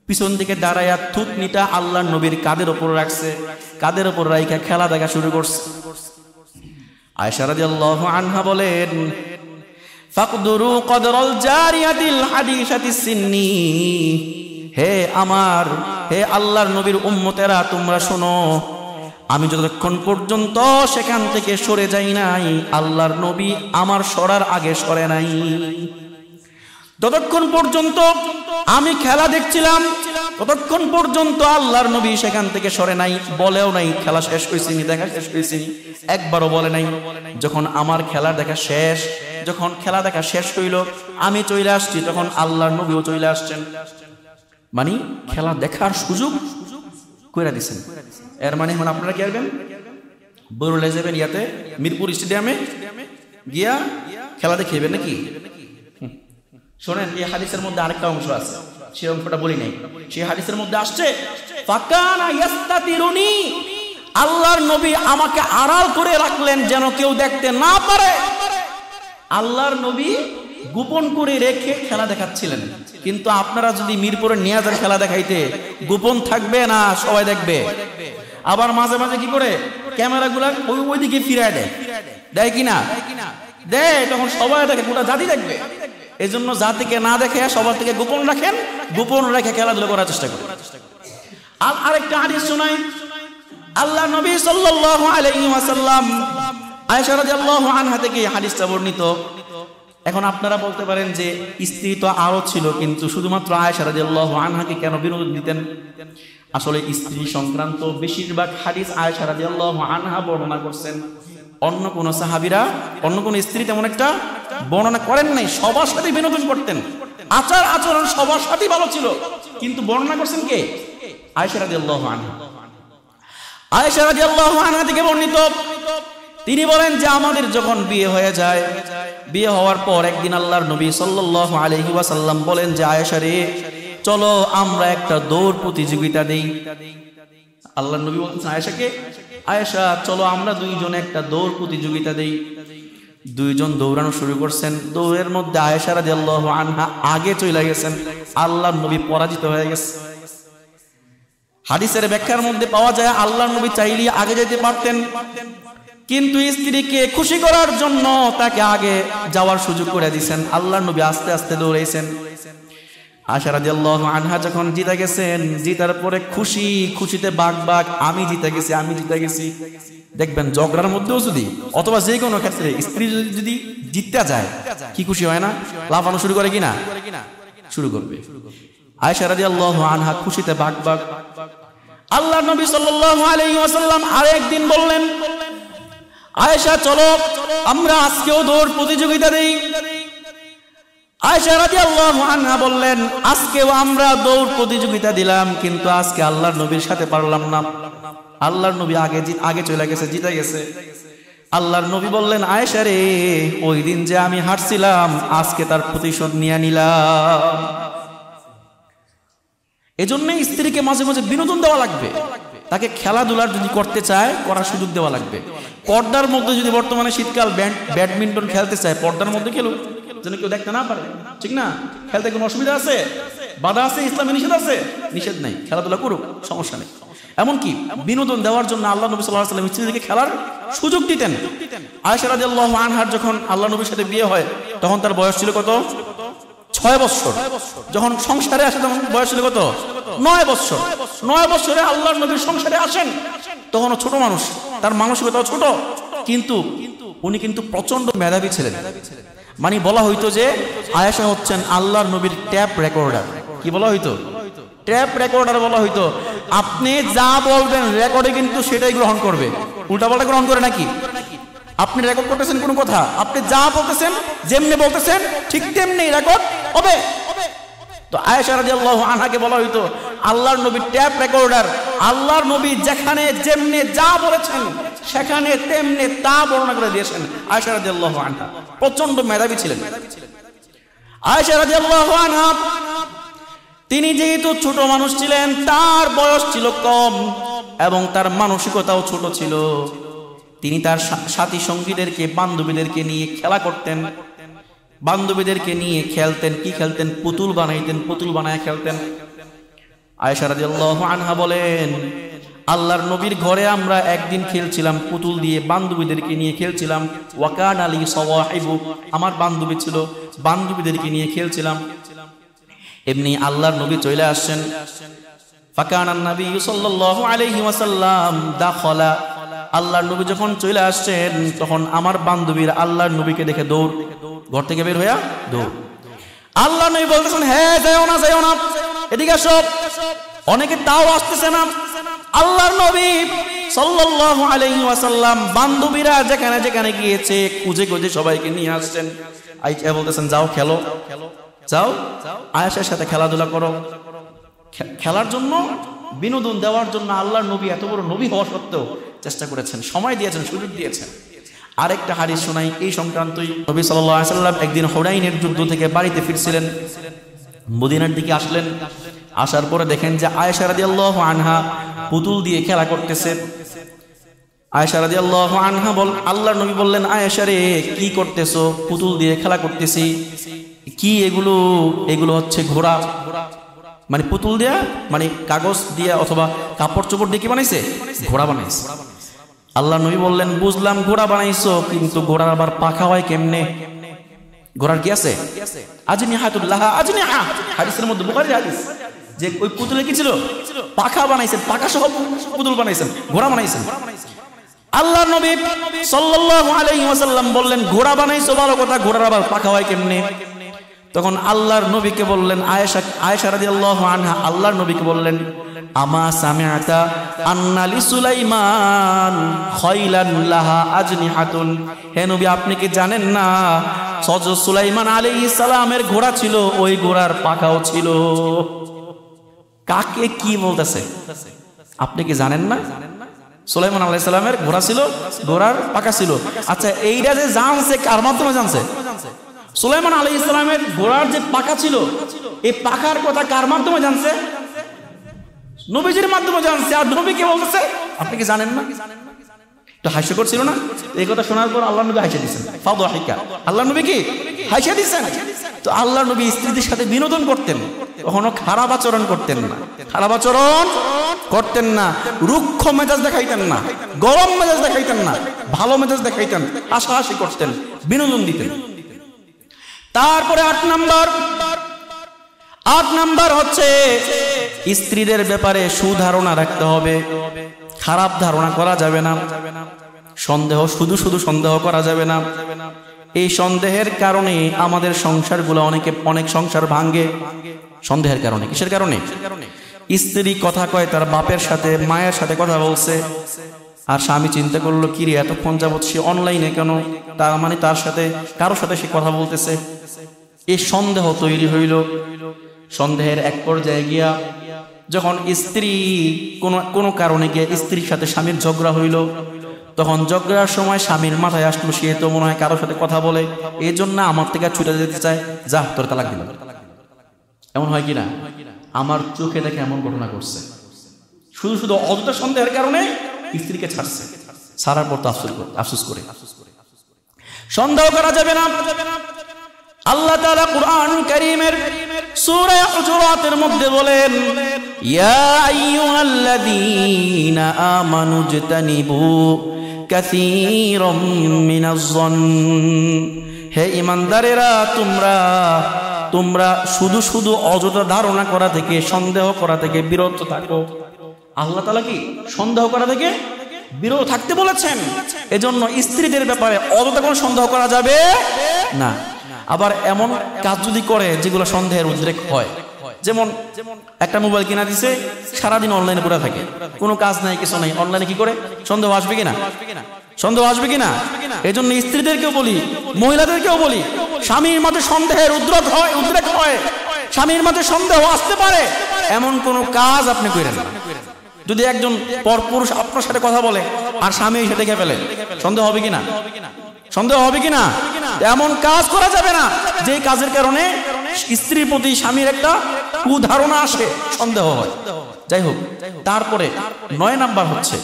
পিছন দিকে দাঁড়ায়া থুতনিটা আল্লাহর নবীর কাঁধের উপর রাখছে, কাঁধের উপর রাইখা খেলা দেখা শুরু করছে। আয়েশা রাদিয়াল্লাহু আনহা বলেন, ফাকদুরু কদরাল জারিয়াতিল হাদিসাতিস সিন্নি, হে আল্লাহর নবীর উম্মতেরা তোমরা শোনো, আমি যতক্ষণ পর্যন্ত সেখান থেকে সরে যাই নাই, আল্লাহর নবী আমার সরার আগে সরে নাই। যতক্ষণ পর্যন্ত আমি খেলা দেখছিলাম ততক্ষণ পর্যন্ত আল্লাহর নবী সেখান থেকে সরে নাই, বলেও নাই খেলা শেষ হয়েছে নি, দেখা শেষ হয়েছে নি, একবারও বলে নাই। যখন আমার খেলা দেখা শেষ, যখন খেলা দেখা শেষ হইল, আমি চলে আসছি, তখন আল্লাহর নবীও চলে আসছেন। মানে খেলা দেখার সুযোগ কইরা দিছেন। এর মানে এখন আপনারা কি করবেন? বরুলে যাবেন, ইয়াতে মিরপুর স্টেডিয়ামে গিয়া খেলা দেখাইবেন নাকি? শোনেন, এই হাদিসের মধ্যে আরেকটা অংশ আছে, সেই অংশটা বলি নাই। সেই হাদিসের মধ্যে আসছে, ফাকানা ইয়াস্তাতিরুনি, আল্লাহর নবী আমাকে আড়াল করে রাখলেন যেন কেউ দেখতে না পারে। আল্লাহর নবী গোপন করে রেখে খেলা দেখাচ্ছিলেন। কিন্তু আপনারা যদি মিরপুরে নিয়ে যান খেলা দেখাইতে, গোপন থাকবে না, সবাই দেখবে। আবার মাঝে মাঝে কি করে ক্যামেরাগুলা ওইদিকে ফিরায় দেয় কিনা? দেয়, তখন সবাই দেখে, গোটা জাতি দেখবে। এই জন্য জাতিকে না দেখে সবার থেকে গোপন রাখেন, গোপন রেখে খেলাধুলা করার চেষ্টা করেন। আর আরেকটা হাদিস শোনাই, আল্লাহ নবী সাল্লাল্লাহু আলাইহি ওয়াসাল্লাম আয়েশা রাদিয়াল্লাহু আনহা থেকে হাদিসটা বর্ণিত। এখন আপনারা বলতে পারেন যে স্ত্রী তো আরো ছিল, কিন্তু শুধুমাত্র আয়েশা রাদিয়াল্লাহু আনহাকে কেন বিনোদন দিতেন? আসলে স্ত্রী সংক্রান্ত বেশিরভাগ হাদিস আয়েশা রাদিয়াল্লাহু আনহা বর্ণনা করছেন। অন্য কোন সাহাবীরা, অন্য কোন স্ত্রী তেমন একটা বর্ণনা করেন নাই। সবার সাথে বিনোদন করতেন, আচার আচরণ সবার সাথে ভালো ছিল, কিন্তু বর্ণনা করছেন কে? আয়েশা রাদিয়াল্লাহু আনহা। আয়েশা রাদিয়াল্লাহু আনহা থেকে বর্ণিত, তিনি বলেন যে আমাদের যখন বিয়ে হয়ে যায়, বিয়ে হওয়ার পর একদিন আল্লাহর নবী সাল্লাল্লাহু আলাইহি ওয়াসাল্লাম বলেন যে আয়েশা রে, চলো আমরা একটা দৌড় প্রতিযোগিতা দেই। আল্লাহর নবী বলছেন আয়েশাকে, আয়েশা চলো আমরা দুইজনে একটা দৌড় প্রতিযোগিতা দেই। দুইজন দৌড়ানো শুরু করছেন। দৌড়ের মধ্যে আয়েশা রাদিয়াল্লাহু আনহা আগে চলে গেছেন, আল্লাহর নবী পরাজিত হয়ে গেছে। হাদিসের ব্যাখ্যার মধ্যে পাওয়া যায় আল্লাহর নবী চাইলে আগে যেতে পারতেন, কিন্তু স্ত্রীকে খুশি করার জন্য তাকে আগে যাওয়ার সুযোগ করে দিয়েছেন। আল্লাহর নবী আস্তে আস্তে দৌড়াইছেন। আয়েশা রাদিয়াল্লাহু আনহা যখন জিতে গেছেন, জিতার পরে খুশিতে বাঘ আমি জিতে গেছি। দেখবেন ঝগড়ার মধ্যেও যদি অথবা যে কোনো ক্ষেত্রে স্ত্রী যদি জিততে যায় কি খুশি হয় না? লাফানো শুরু করে কিনা? শুরু করবে। আয়েশা রাদিয়াল্লাহু আনহা খুশিতে বাঘ। আল্লাহর নবী সাল্লাল্লাহু আলাইহি ওয়াসাল্লাম আরেকদিন বললেন, আয়েশা চলো আমরা আজকেও দৌড় প্রতিযোগিতা দেই। আয়েশা রাদিয়াল্লাহু আনহা বললেন, আজকেও আমরা দৌড় প্রতিযোগিতা দিলাম, কিন্তু আজকে আল্লাহর নবীর সাথে পারলাম না। আল্লাহর নবী আগে চলে গেছে, জিতে গেছে। আল্লাহর নবী বললেন, আয়েশা রে, ওই দিন যে আমি হারছিলাম আজকে তার প্রতিশোধ নিয়ে নিলাম। এজন্য স্ত্রীকে মাঝে মাঝে বিনোদন দেওয়া লাগবে। তাকে খেলাধুলার যদি করতে চায় করার সুযোগ দেওয়া লাগবে। পর্দার মধ্যে যদি বর্তমানে শীতকাল ব্যাডমিন্টন খেলতে চায়, পর্দার মধ্যে খেলুক, যেন কেউ দেখতে না পারে, ঠিক না? খেলতে কোনো অসুবিধা আছে? বাধা আছে? ইসলামে নিষেধ আছে? নিষেধ নাই, খেলাধুলা করুক, সমস্যা নেই। এমনকি বিনোদন দেওয়ার জন্য আল্লাহ নবী সাল্লাল্লাহু আলাইহি ওয়াসাল্লাম স্ত্রীদেরকে খেলার সুযোগ দিতেন। আয়েশা রাদিয়াল্লাহু আনহার যখন আল্লাহ নবীর সাথে বিয়ে হয় তখন তার বয়স ছিল কত? 6 বছর। যখন সংসারে আসে তখন বয়স ছিল কত? 9 বছর। 9 বছরে আল্লাহর নবীর সংসারে আসেন, তখনও ছোট মানুষ, তার মানসিকতাও ছোট, কিন্তু উনি কিন্তু প্রচন্ড মেধাবী ছিলেন। মানে বলা হইতো যে আয়েশা হচ্ছেন আল্লাহর নবীর ট্যাপ রেকর্ডার। কি বলা হইতো? ট্যাপ রেকর্ডার বলা হইতো। আপনি যা বলবেন রেকর্ডে কিন্তু সেটাই গ্রহণ করবে, উল্টাপাল্টা গ্রহণ করে নাকি? আপনি রেকর্ড করতেছেন কোনো কথা, আপনি যা বলতেছেন যেমনি বলতেছেন ঠিক তেমনি রেকর্ড হবে। তো আয়েশা রাদিয়াল্লাহু আনহাকে বলা হইতো আল্লাহর নবীর ট্যাপ রেকর্ডার। আল্লাহর নবী যেখানে যেমনি যা বলেছেন সেখানে তেমনি তা বর্ণনা করে দিয়েছেন। আয়েশা রাদিয়াল্লাহু আনহা প্রচন্ড মেধাবী ছিলেন। আয়েশা রাদিয়াল্লাহু আনহা তিনি যেহেতু ছোট মানুষ ছিলেন, তার বয়স ছিল কম এবং তার মানসিকতাও ছোট ছিল, তিনি তার সাথী সঙ্গীদেরকে, বান্ধবীদেরকে নিয়ে খেলা করতেন, বান্ধবীদেরকে নিয়ে খেলতেন। কি খেলতেন? পুতুল বানাইতেন, পুতুল বানায় খেলতেন। আয়েশা রাদিয়াল্লাহু আনহা বলেন, আল্লাহর নবীর ঘরে আমরা একদিন খেলছিলাম পুতুল দিয়ে, বান্ধবীদেরকে নিয়ে খেলছিলাম। ওয়াকান আলী সাওয়াহিবু, আমার বান্ধবী ছিল, বান্ধবীদেরকে নিয়ে খেলছিলাম। এমনি আল্লাহর নবী চলে আসছেন। ফাকানান নবী সাল্লাল্লাহু আলাইহি ওয়াসাল্লাম দাখালা, আল্লাহর নবী যখন চলে আসছেন তখন আমার বান্ধবীরা আল্লাহর নবীকে দেখে দৌড়, ঘর থেকে বের হইয়া দৌড়। আল্লাহর নবী বলতেছেন, হ্যাঁ যাও না, এদিকে আসো। অনেকে তাও আসতেছে না। আল্লাহর নবী সাল্লাল্লাহু আলাইহি ওয়াসাল্লাম বান্ধবীরা যেখানে যেখানে গিয়েছে খুঁজে খুঁজে সবাইকে নিয়ে আসছেন। আয়েশা বলতেছেন, যাও খেলো, যাও আয়েশার সাথে খেলাধুলা করো। খেলার জন্য, বিনোদন দেওয়ার জন্য আল্লাহর নবী এত বড় নবী হওয়া সত্ত্বেও চেষ্টা করেছেন, সময় দিয়েছেন, সুযোগ দিয়েছেন। আরেকটা হাদিস শোনাই এই সংক্রান্তই। নবী সাল্লাল্লাহু আলাইহি ওয়াসাল্লাম একদিন হুনাইনের যুদ্ধ থেকে বাড়িতে ফিরছিলেন, মদিনার দিকে আসলেন। আসার পরে দেখেন যে আয়েশা রাদিয়াল্লাহু আনহা পুতুল দিয়ে খেলা করতেছে। আয়েশা রাদিয়াল্লাহু আনহা আল্লাহর নবী বললেন, আয়েশা রে, কি করতেছো? পুতুল দিয়ে খেলা করতেছি। কি এগুলো? এগুলো হচ্ছে ঘোড়া। মানে পুতুল দিয়া, মানে কাগজ দিয়া অথবা কাপড় চোপড় দিয়ে কি বানাইছে? ঘোড়া বানাইছে। আল্লাহ নবী বললেন, বুঝলাম ঘোড়া বানাইছো, কিন্তু ঘোড়ার আবার পাখা হয় কেমনে? ঘোড়ার কি আছে? আজনিহাতুল লাহা আজনিহা, হাদিসের মধ্যে, বুখারীর হাদিস, যে ওই পুতুলে কি ছিল? পাখা বানাইছেন, পাখা সহ পুতুল বানাইছেন, ঘোড়া বানাইছেন। আল্লাহর নবী সাল্লাল্লাহু আলাইহি ওয়াসাল্লাম বললেন, ঘোড়া বানাইছো ভালো কথা, ঘোড়ার আবার পাখা হয় কেমনে? তখন আল্লাহর নবীকে বললেন, আয়েশা রাদিয়াল্লাহু আনহা আল্লাহর নবীকে বললেন, আমা সামিআতা আন্না লিসুলাইমান খাইলান লাহা আজনিহাতুন, হে নবী আপনি কি জানেন না হযরত সুলাইমান আলাইহিস সালামের ঘোড়া ছিল, ওই ঘোড়ার পাখাও ছিল। কাকে কি বলতেছে? আপনি কি জানেন না সুলাইমান আলাইহিস সালামের ঘোড়া ছিল, ঘোড়ার পাখা ছিল? আচ্ছা, এইটা যে জানছে কার মাধ্যমে জানছে? সুলাইমান আলাইহিস সালামের ঘোড়ার যে পাখা ছিল, এই পাখার কথা কার মাধ্যমে জানছে? নবীজির মাধ্যমে জানছে। আর নবী কি বলতেছে? আপনি কি জানেন না? তো হাস্যকর ছিল না? এই কথা শোনার পর আল্লাহ নবী হাসিয়ে দিয়েছেন। ফাদহিকা, আল্লাহ নবী কি হাসিয়ে দিয়েছেন। তো আল্লাহর নবী স্ত্রীদের সাথে বিনোদন করতেন, কখনো খারাপ আচরণ করতেন না, খারাপ আচরণ করতেন না, রুক্ষ মেজাজ দেখাইতেন না, গরম মেজাজ দেখাইতেন না, ভালো মেজাজ দেখাইতেন, হাসাহাসি করতেন, বিনোদন দিতেন। তারপরে 8 নাম্বার হচ্ছে স্ত্রীদের ব্যাপারে সুধারণা রাখতে হবে, খারাপ ধারণা করা যাবে না, সন্দেহ শুধু সন্দেহ করা যাবে না। এই সন্দেহের কারণে আমাদের সংসারগুলো অনেক সংসার ভাঙ্গে, সন্দেহের কারণে। কিসের কারণে? স্ত্রী কথা কয় তার বাপের সাথে মায়ের সাথে কথা বলছে, আর স্বামী চিন্তা করলো কি রে এতক্ষণ যাবত সে অনলাইনে কেন, তার মানে তার সাথে কারোর সাথে সে কথা বলতেছে। এই সন্দেহ তৈরি হইল। সন্দেহের এক পর্যায়ে গিয়া যখন স্ত্রী কোনো কারণে গিয়ে স্ত্রীর সাথে স্বামীর ঝগড়া হইল, তখন ঝগড়ার সময় স্বামীর মাথায় আসলো সে তো মনে হয় কারোর সাথে কথা বলে, এই জন্য আমার থেকে ছুটে যেতে চায়, যা তোর তালাক দিল। এমন হয় কিনা? আমার চোখে দেখে এমন ঘটনা করছে, শুধু অযথা সন্দেহের কারণে স্ত্রীকে ছাড়ছে, ছাড়ার পর তো আফসোস করে। সন্দেহ করা যাবে না। আল্লাহ তাআলা কুরআনুল কারীমের সূরা হুজুরাতের মধ্যে বলেন, ইয়া আইয়ুহাল্লাযীনা আমানু জতানিবু কাসীরাম মিনাজ-যন, হে ঈমানদারেরা তোমরা শুধু অযথা ধারণা করা থেকে, সন্দেহ করা থেকে বিরত থাকো। আল্লাহ তাআলা কি সন্দেহ করা থেকে বিরত থাকতে বলেছেন। এজন্য স্ত্রীদের ব্যাপারে অযথা কোনো সন্দেহ করা যাবে না। আবার এমন কাজ যদি করে যেগুলো সন্দেহের উদ্রেক হয়, যেমন একটা মোবাইল কিনা দিছে, সারাদিন অনলাইনে পড়ে থাকে, কোনো কাজ নাই কিছু নাই, অনলাইনে কি করে? সন্দেহ আসবে কিনা? সন্দেহ আসবে কিনা? এই জন্য স্ত্রীদেরকেও বলি, মহিলাদেরকেও বলি, স্বামীর মাঝে সন্দেহের উদ্রেক হয়, স্বামীর মাঝে সন্দেহ আসতে পারে, এমন কোন কাজ আপনি করেন না। যদি একজন পরপুরুষ আপনার সাথে কথা বলে আর স্বামী এসে দেখে ফেলে, সন্দেহ হবে কিনা? সন্দেহ হবে কিনা? এমন কাজ করা যাবে না যে কাজের কারণে স্ত্রীর প্রতি স্বামীর একটা কুধারণা আসে, সন্দেহ হয়। যাই হোক, তারপরে 9 নাম্বার হচ্ছে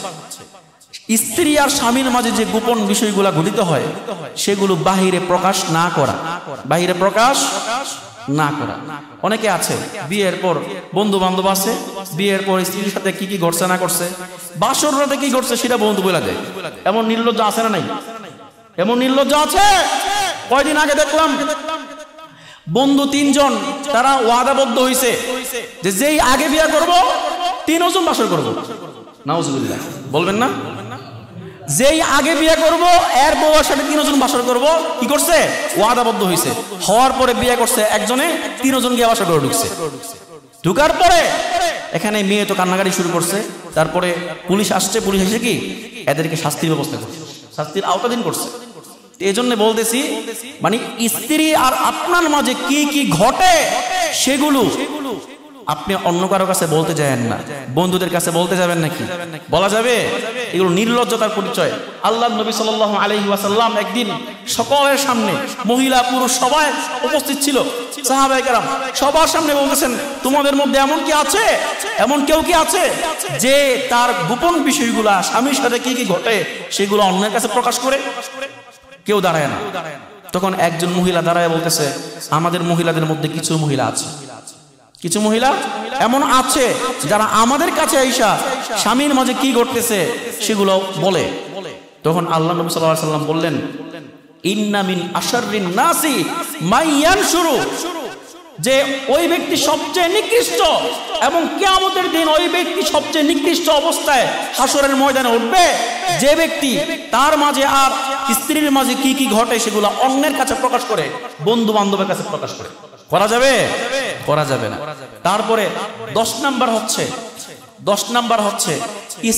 স্ত্রী আর স্বামীর মাঝে যে গোপন বিষয়গুলো ঘটিত হয় সেগুলো বাহিরে প্রকাশ না করা, বাহিরে প্রকাশ না করা। অনেকে আছে বিয়ের পর বন্ধু বান্ধব আছে, বিয়ের পর স্ত্রীর সাথে কি ঘটছে না করছে, বাসর রাতে কি ঘটছে সেটা বন্ধু বলে দেয়। এমন নির্লজ্জ আছে না নাই? এমন নির্লজ্জ আছে। কয়দিন আগে দেখলাম বন্ধু 3 জন তারা ওয়াদাবদ্ধ হইছে যে যেই আগে বিয়ে করব 3 জন বাসর করব। নাউজুবিল্লাহ, বলবেন না? যেই আগে বিয়ে করব এর বউয়ের সাথে 3 জন বাসর করব, কি করছে? ওয়াদাবদ্ধ হইছে। হওয়ার পরে বিয়ে করছে একজনে, 3 জন গিয়ে বাসর করে ঢুকছে। ঢুকার পরে এখানে মেয়ে তো কান্নাকাটি শুরু করছে। তারপরে পুলিশ আসছে, পুলিশ এসে কি এদেরকে শাস্তির ব্যবস্থা করছে, শাস্তির আওতাধীন করছে। এই জন্য বলতেছি, মানে স্ত্রী আর আপনার মাঝে কি ঘটে সেগুলো আপনি অন্য কারো কাছে বলতে যাবেন না, বন্ধুদের কাছে বলতে যাবেন নাকি? বলা যাবে? এগুলো নির্লজ্জতার পরিচয়। আল্লাহর নবী সাল্লাল্লাহু আলাইহি ওয়াসাল্লাম একদিন সকলের সামনে, মহিলা পুরুষ সবাই উপস্থিত ছিল, সাহাবায়ে কেরাম সবার সামনে বলতেছেন, তোমাদের মধ্যে এমন কি আছে, এমন কেউ কি আছে যে তার গোপন বিষয়গুলা স্বামীর সাথে কি ঘটে সেগুলো অন্যের কাছে প্রকাশ করে? কেউ দাঁড়ায় না। তখন একজন মহিলা দাঁড়ায় বলতেছে, আমাদের মহিলাদের মধ্যে কিছু মহিলা আছে, কিছু মহিলা এমন আছে যারা আমাদের কাছে আইসা স্বামীর মাঝে কি ঘটতেছে সেগুলো বলে। তখন আল্লাহ নবী সাল্লাল্লাহু আলাইহি ওয়াসাল্লাম বললেন, ইন্না মিন আশাররিন নাসি মাইয়ানশুরু, যে ওই ব্যক্তি সবচেয়ে নিকৃষ্ট এবং কিয়ামতের দিন ওই ব্যক্তি সবচেয়ে নিকৃষ্ট অবস্থায় হাসরের ময়দানে উঠবে যে ব্যক্তি তার মাঝে আর স্ত্রীর মাঝে কি ঘটে সেগুলো অন্যের কাছে প্রকাশ করে, বন্ধু বান্ধবের কাছে প্রকাশ করে। করা যাবে? করা যাবে না। তারপরে 10 নাম্বার হচ্ছে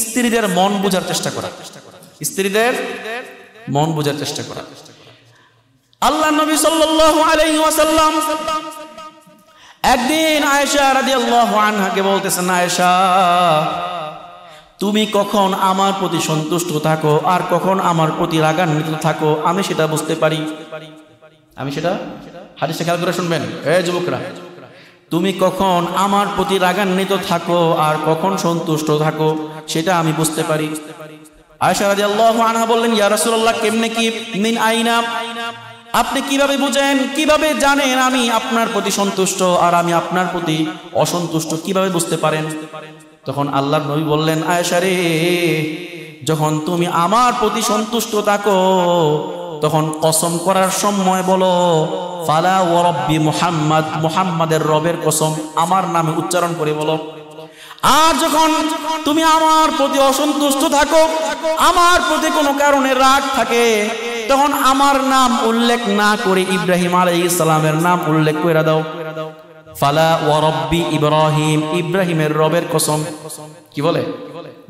স্ত্রীদের মন বোঝার চেষ্টা করা, স্ত্রীদের মন বোঝার চেষ্টা করা। আল্লাহ নবী সাল্লাল্লাহু আলাইহি ওয়াসাল্লাম একদিন আয়েশা রাদিয়াল্লাহু আনহাকে বলতেছেন, আয়েশা তুমি কখন আমার প্রতি সন্তুষ্ট থাকো আর কখন আমার প্রতি রাগান্বিত থাকো আমি সেটা বুঝতে পারি। আমি সেটা হাদিসটা খেয়াল করে শুনবেন, এই যুবকরা, তুমি কখন আমার প্রতি রাগান্বিত থাকো আর কখন সন্তুষ্ট থাকো সেটা আমি বুঝতে পারি। আয়েশা রাদিয়াল্লাহু আনহা বললেন, ইয়া রাসূলুল্লাহ, কেমনে কি? মিন আইনা, আপনি কিভাবে বুঝেন, কিভাবে জানেন আমি আপনার প্রতি সন্তুষ্ট আর আমি আপনার প্রতি অসন্তুষ্ট, কিভাবে বুঝতে পারেন? তখন আল্লাহর নবী বললেন, আয়েশা রে, যখন তুমি আমার প্রতি সন্তুষ্ট থাকো তখন কসম করার সময় বলো ফালা ওয়া রাব্বি মুহাম্মদ, মুহাম্মাদের রবের কসম আমার নামে উচ্চারণ করে বলো। আর যখন তুমি আমার প্রতি অসন্তুষ্ট থাকো, আমার প্রতি কোনো কারণে রাগ থাকে, তখন আমার নাম উল্লেখ না করে ইব্রাহিম আলাইহিস সালামের নাম উল্লেখ করে দাও। ফালা ওয়া রাব্বি ইব্রাহিম, ইব্রাহিমের রবের কসম। কি বলে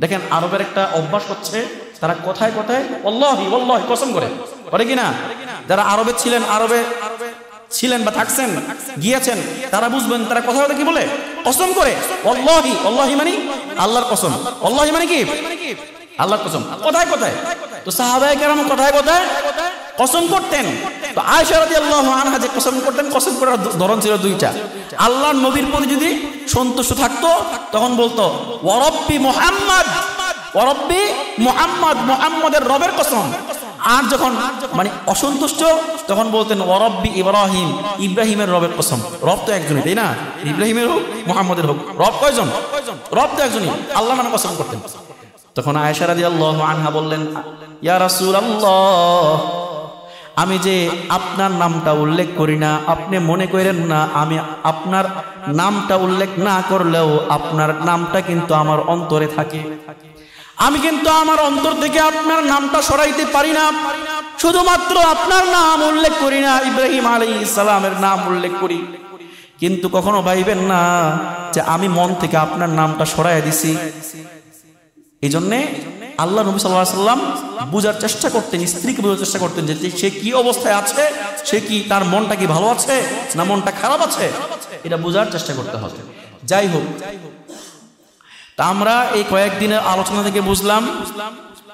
দেখেন, আরবের একটা অভ্যাস হচ্ছে, তারা কথায় কথায় ওয়াল্লাহি ওয়াল্লাহি কসম করে কি না? যারা আরবে ছিলেন বা থাকছেন, গিয়েছেন, তারা বুঝবেন তারা কথা কথা কি বলে, কসম করে। ওয়াল্লাহি, ওয়াল্লাহি মানে আল্লাহর কসম, ওয়াল্লাহি মানে কি আল্লাহর কসম, কথায় কথায়। তো সাহাবায়ে কেরাম কথায় কথায় কসম করতেন। তো আয়েশা রাদিয়াল্লাহু আনহা যে কসম করতেন, কসম করার ধরন ছিল দুইটা। আল্লাহর নবীর প্রতি যদি সন্তুষ্ট থাকতো তখন বলতো ওয়া রাব্বি মুহাম্মদ, ওয়া রাব্বি মুহাম্মদ, মুহাম্মাদের রবের কসম। আর যখন মানে অসন্তুষ্ট তখন বলতেন ওয়া রাব্বি ইব্রাহিম, ইব্রাহিমের রবের কসম। রব তো একজনই, তাই না? ইব্রাহিমের হোক মুহাম্মাদের হোক, রব কয়জন? রব তো একজনই, আল্লাহর নামে কসম করতেন। তখন আয়েশা রাদিয়াল্লাহু আনহা বললেন, ইয়া রাসূলুল্লাহ, আমি যে আপনার নামটা উল্লেখ করি না, আপনি মনে করেন না আমি আপনার নামটা উল্লেখ না করলেও আপনার নামটা কিন্তু আমার অন্তরে থাকে। আমি কিন্তু আমার অন্তর থেকে আপনার নামটা সরাইতে পারি না, শুধুমাত্র আপনার নাম উল্লেখ করি না, ইব্রাহিম আলাইহিস সালামের নাম উল্লেখ করি। কিন্তু কখনো ভাইবেন না যে আমি মন থেকে আপনার নামটা সরাইয়া দিছি। এই জন্যে আল্লাহ নবী সাল্লাল্লাহু আলাইহি ওয়াসাল্লাম বুঝার চেষ্টা করতেন, স্ত্রীকে বোঝার চেষ্টা করতেন যে সে কি অবস্থায় আছে, সে কি, তার মনটা কি ভালো আছে না মনটা খারাপ আছে, এটা বোঝার চেষ্টা করতে হবে। যাই হোক, তা আমরা এই কয়েকদিনের আলোচনা থেকে বুঝলাম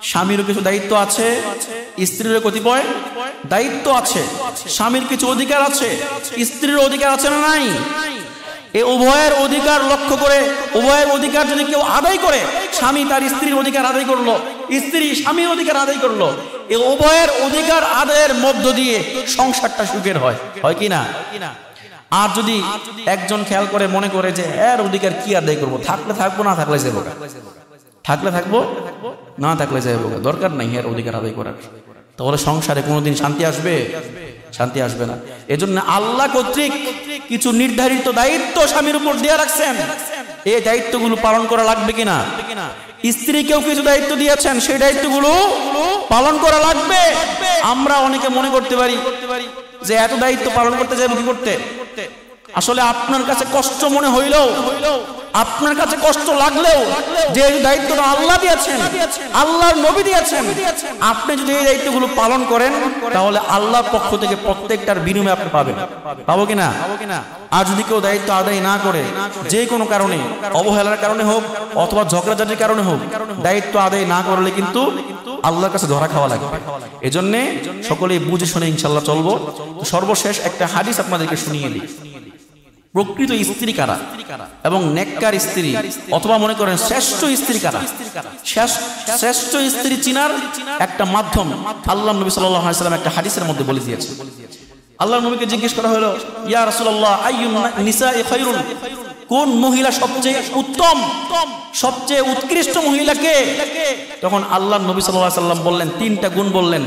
স্বামীরও কিছু দায়িত্ব আছে, স্ত্রীরও কতিপয় দায়িত্ব আছে। স্বামীর কিছু অধিকার আছে, স্ত্রীর অধিকার আছে না নাই? এই উভয়ের অধিকার লক্ষ্য করে, উভয়ের অধিকার যদি কেউ আদায় করে, স্বামী তার স্ত্রীর অধিকার আদায় করলো, স্ত্রী স্বামীর অধিকার আদায় করলো, এই উভয়ের অধিকার আদায়ের মধ্য দিয়ে সংসারটা সুখের হয়, হয় কি না? আর যদি একজন খেয়াল করে মনে করে যে এর অধিকার কি আদায় করবো, থাকলে থাকবো না থাকলে যাবো, থাকলে থাকবো না থাকলে যাবো, দরকার নাই এর অধিকার আদায় করার, তাহলে সংসারে কোনোদিন শান্তি আসবে? শান্তি আসবে না। এজন্য আল্লাহ কর্তৃক কিছু নির্ধারিত দায়িত্ব স্বামীর উপর দিয়ে রাখছেন, এই দায়িত্বগুলো পালন করা লাগবে কিনা? স্ত্রীকেও কিছু দায়িত্ব দিয়েছেন, সেই দায়িত্বগুলো পালন করা লাগবে। আমরা অনেকে মনে করতে পারি যে এত দায়িত্ব পালন করতে যাবো কি করতে? আসলে আপনার কাছে কষ্ট মনে হইলেও, আপনার কাছে কষ্ট লাগলেও, যে দায়িত্বটা আল্লাহ দিয়েছেন, আল্লাহর নবী দিয়েছেন, আপনি যদি এই দায়িত্বগুলো পালন করেন তাহলে আল্লাহর পক্ষ থেকে প্রত্যেকটার বিনিময় আপনি পাবেন। পাবো কিনা? আর যদি কেউ দায়িত্ব আদায় না করে, যে কোনো কারণে, অবহেলার কারণে হোক অথবা ঝগড়াঝাটির কারণে হোক, দায়িত্ব আদায় না করলে কিন্তু আল্লাহর কাছে ধরা খাওয়া লাগে। এজন্যে সকলেই বুঝে শুনে ইনশাল্লাহ চলবো। সর্বশেষ একটা হাদিস আপনাদেরকে শুনিয়ে দিই। প্রকৃত স্ত্রী কারা এবং নেককার স্ত্রী অথবা মনে করেন শ্রেষ্ঠ স্ত্রী কারা, শ্রেষ্ঠ স্ত্রী চিনার একটা মাধ্যম আল্লাহ নবী সাল্লাল্লাহু আলাইহি ওয়াসাল্লাম একটা হাদিসের মধ্যে বলে দিয়েছে। আল্লাহ নবীকে জিজ্ঞেস করা হলো, ইয়া রাসূলুল্লাহ আইয়ুন নিসাই খায়রুন, কোন মহিলা সবচেয়ে উত্তম, সবচেয়ে উৎকৃষ্ট মহিলা কে? তখন আল্লাহ নবী সাল্লাল্লাহু আলাইহি ওয়াসাল্লাম বললেন, তিনটা গুণ বললেন।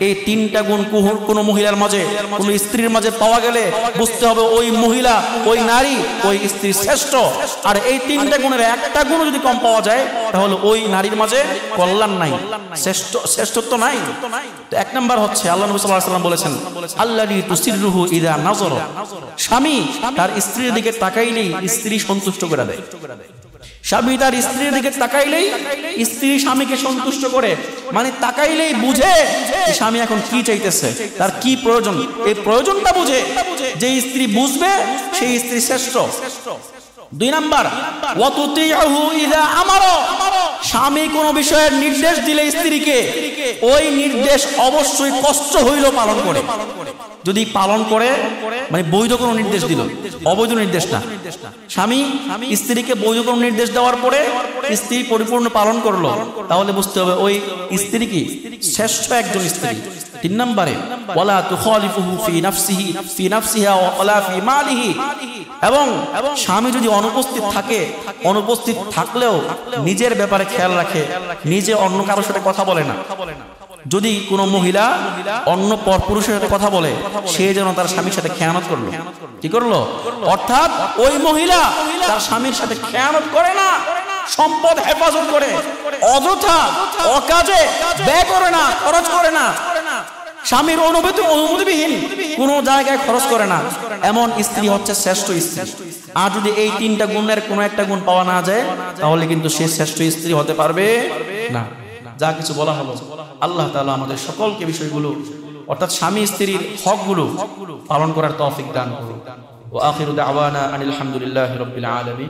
এই তিনটা গুণ কোন মহিলার মাঝে, কোন স্ত্রীর মাঝে পাওয়া গেলে বুঝতে হবে ওই মহিলা, ওই নারী, ওই স্ত্রী শ্রেষ্ঠ। আর এই তিনটা গুণের একটা গুণ যদি কম পাওয়া যায় তাহলে ওই নারীর মাঝে কল্যাণ নাই, শ্রেষ্ঠত্ব নাই। তো এক নাম্বার হচ্ছে আল্লাহ নবী সাল্লাল্লাহু আলাইহি ওয়াসাল্লাম বলেছেন, আল্লাযী তুসিররুহু ইযা নাযারা, স্বামী তার স্ত্রীর দিকে তাকাইলেই স্ত্রী সন্তুষ্ট করে দেয়। স্বামী তার স্ত্রীর দিকে তাকাইলেই স্ত্রী স্বামীকে সন্তুষ্ট করে, মানে তাকাইলেই বুঝে স্বামী এখন কি চাইতেছে, তার কি প্রয়োজন, এই প্রয়োজনটা বুঝে। যে স্ত্রী বুঝবে সেই স্ত্রী শ্রেষ্ঠ। দুই নাম্বার, ওয়াতুতিউহু ইযা আমারা, স্বামী কোন বিষয়ের নির্দেশ দিলে স্ত্রীকে ওই নির্দেশ অবশ্যই কষ্ট হইলেও পালন করে। যদি পালন করে, মানে বৈধ কোনো নির্দেশ দিল, অবৈধ নির্দেশ না। স্বামী স্ত্রীকে বৈধ কোনো নির্দেশ দেওয়ার পরে স্ত্রী পরিপূর্ণ পালন করলো, তাহলে বুঝতে হবে ওই স্ত্রী কি শ্রেষ্ঠ একজন স্ত্রী। তিন নম্বরে ওয়ালা তুখালিফুহু ফি নাফসিহা ওয়ালা ফি মালিহি, এবং স্বামী যদি অনুপস্থিত থাকলেও নিজের ব্যাপারে খেয়াল রাখে, নিজে অন্য কারোর সাথে কথা বলে না। যদি কোনো মহিলা অন্য পরপুরুষের সাথে কথা বলে, সে যেন তার স্বামীর সাথে খেয়ানত করলো। কি করলো? অর্থাৎ ওই মহিলা তার স্বামীর সাথে খেয়ানত করে না, সম্পদ হেফাজত করে, অযথা অকাজে ব্যয় করে না, খরচ করে না, স্বামীর অনুমতিবিহীন কোনো জায়গায় খরচ করে না, এমন স্ত্রী হচ্ছে শ্রেষ্ঠ স্ত্রী। আর যদি এই তিনটা গুণের কোনো একটা গুণ পাওয়া না যায়, তাহলে কিন্তু সে শ্রেষ্ঠ স্ত্রী হতে পারবে না। যা কিছু বলা হলো, আল্লাহ তাআলা আমাদের সকলকে বিষয়গুলো অর্থাৎ স্বামী স্ত্রীর হকগুলো পালন করার তৌফিক দান করুন। ওয়া আখিরু দাওয়ানা আনিল হামদুলিল্লাহি রাব্বিল আলামিন।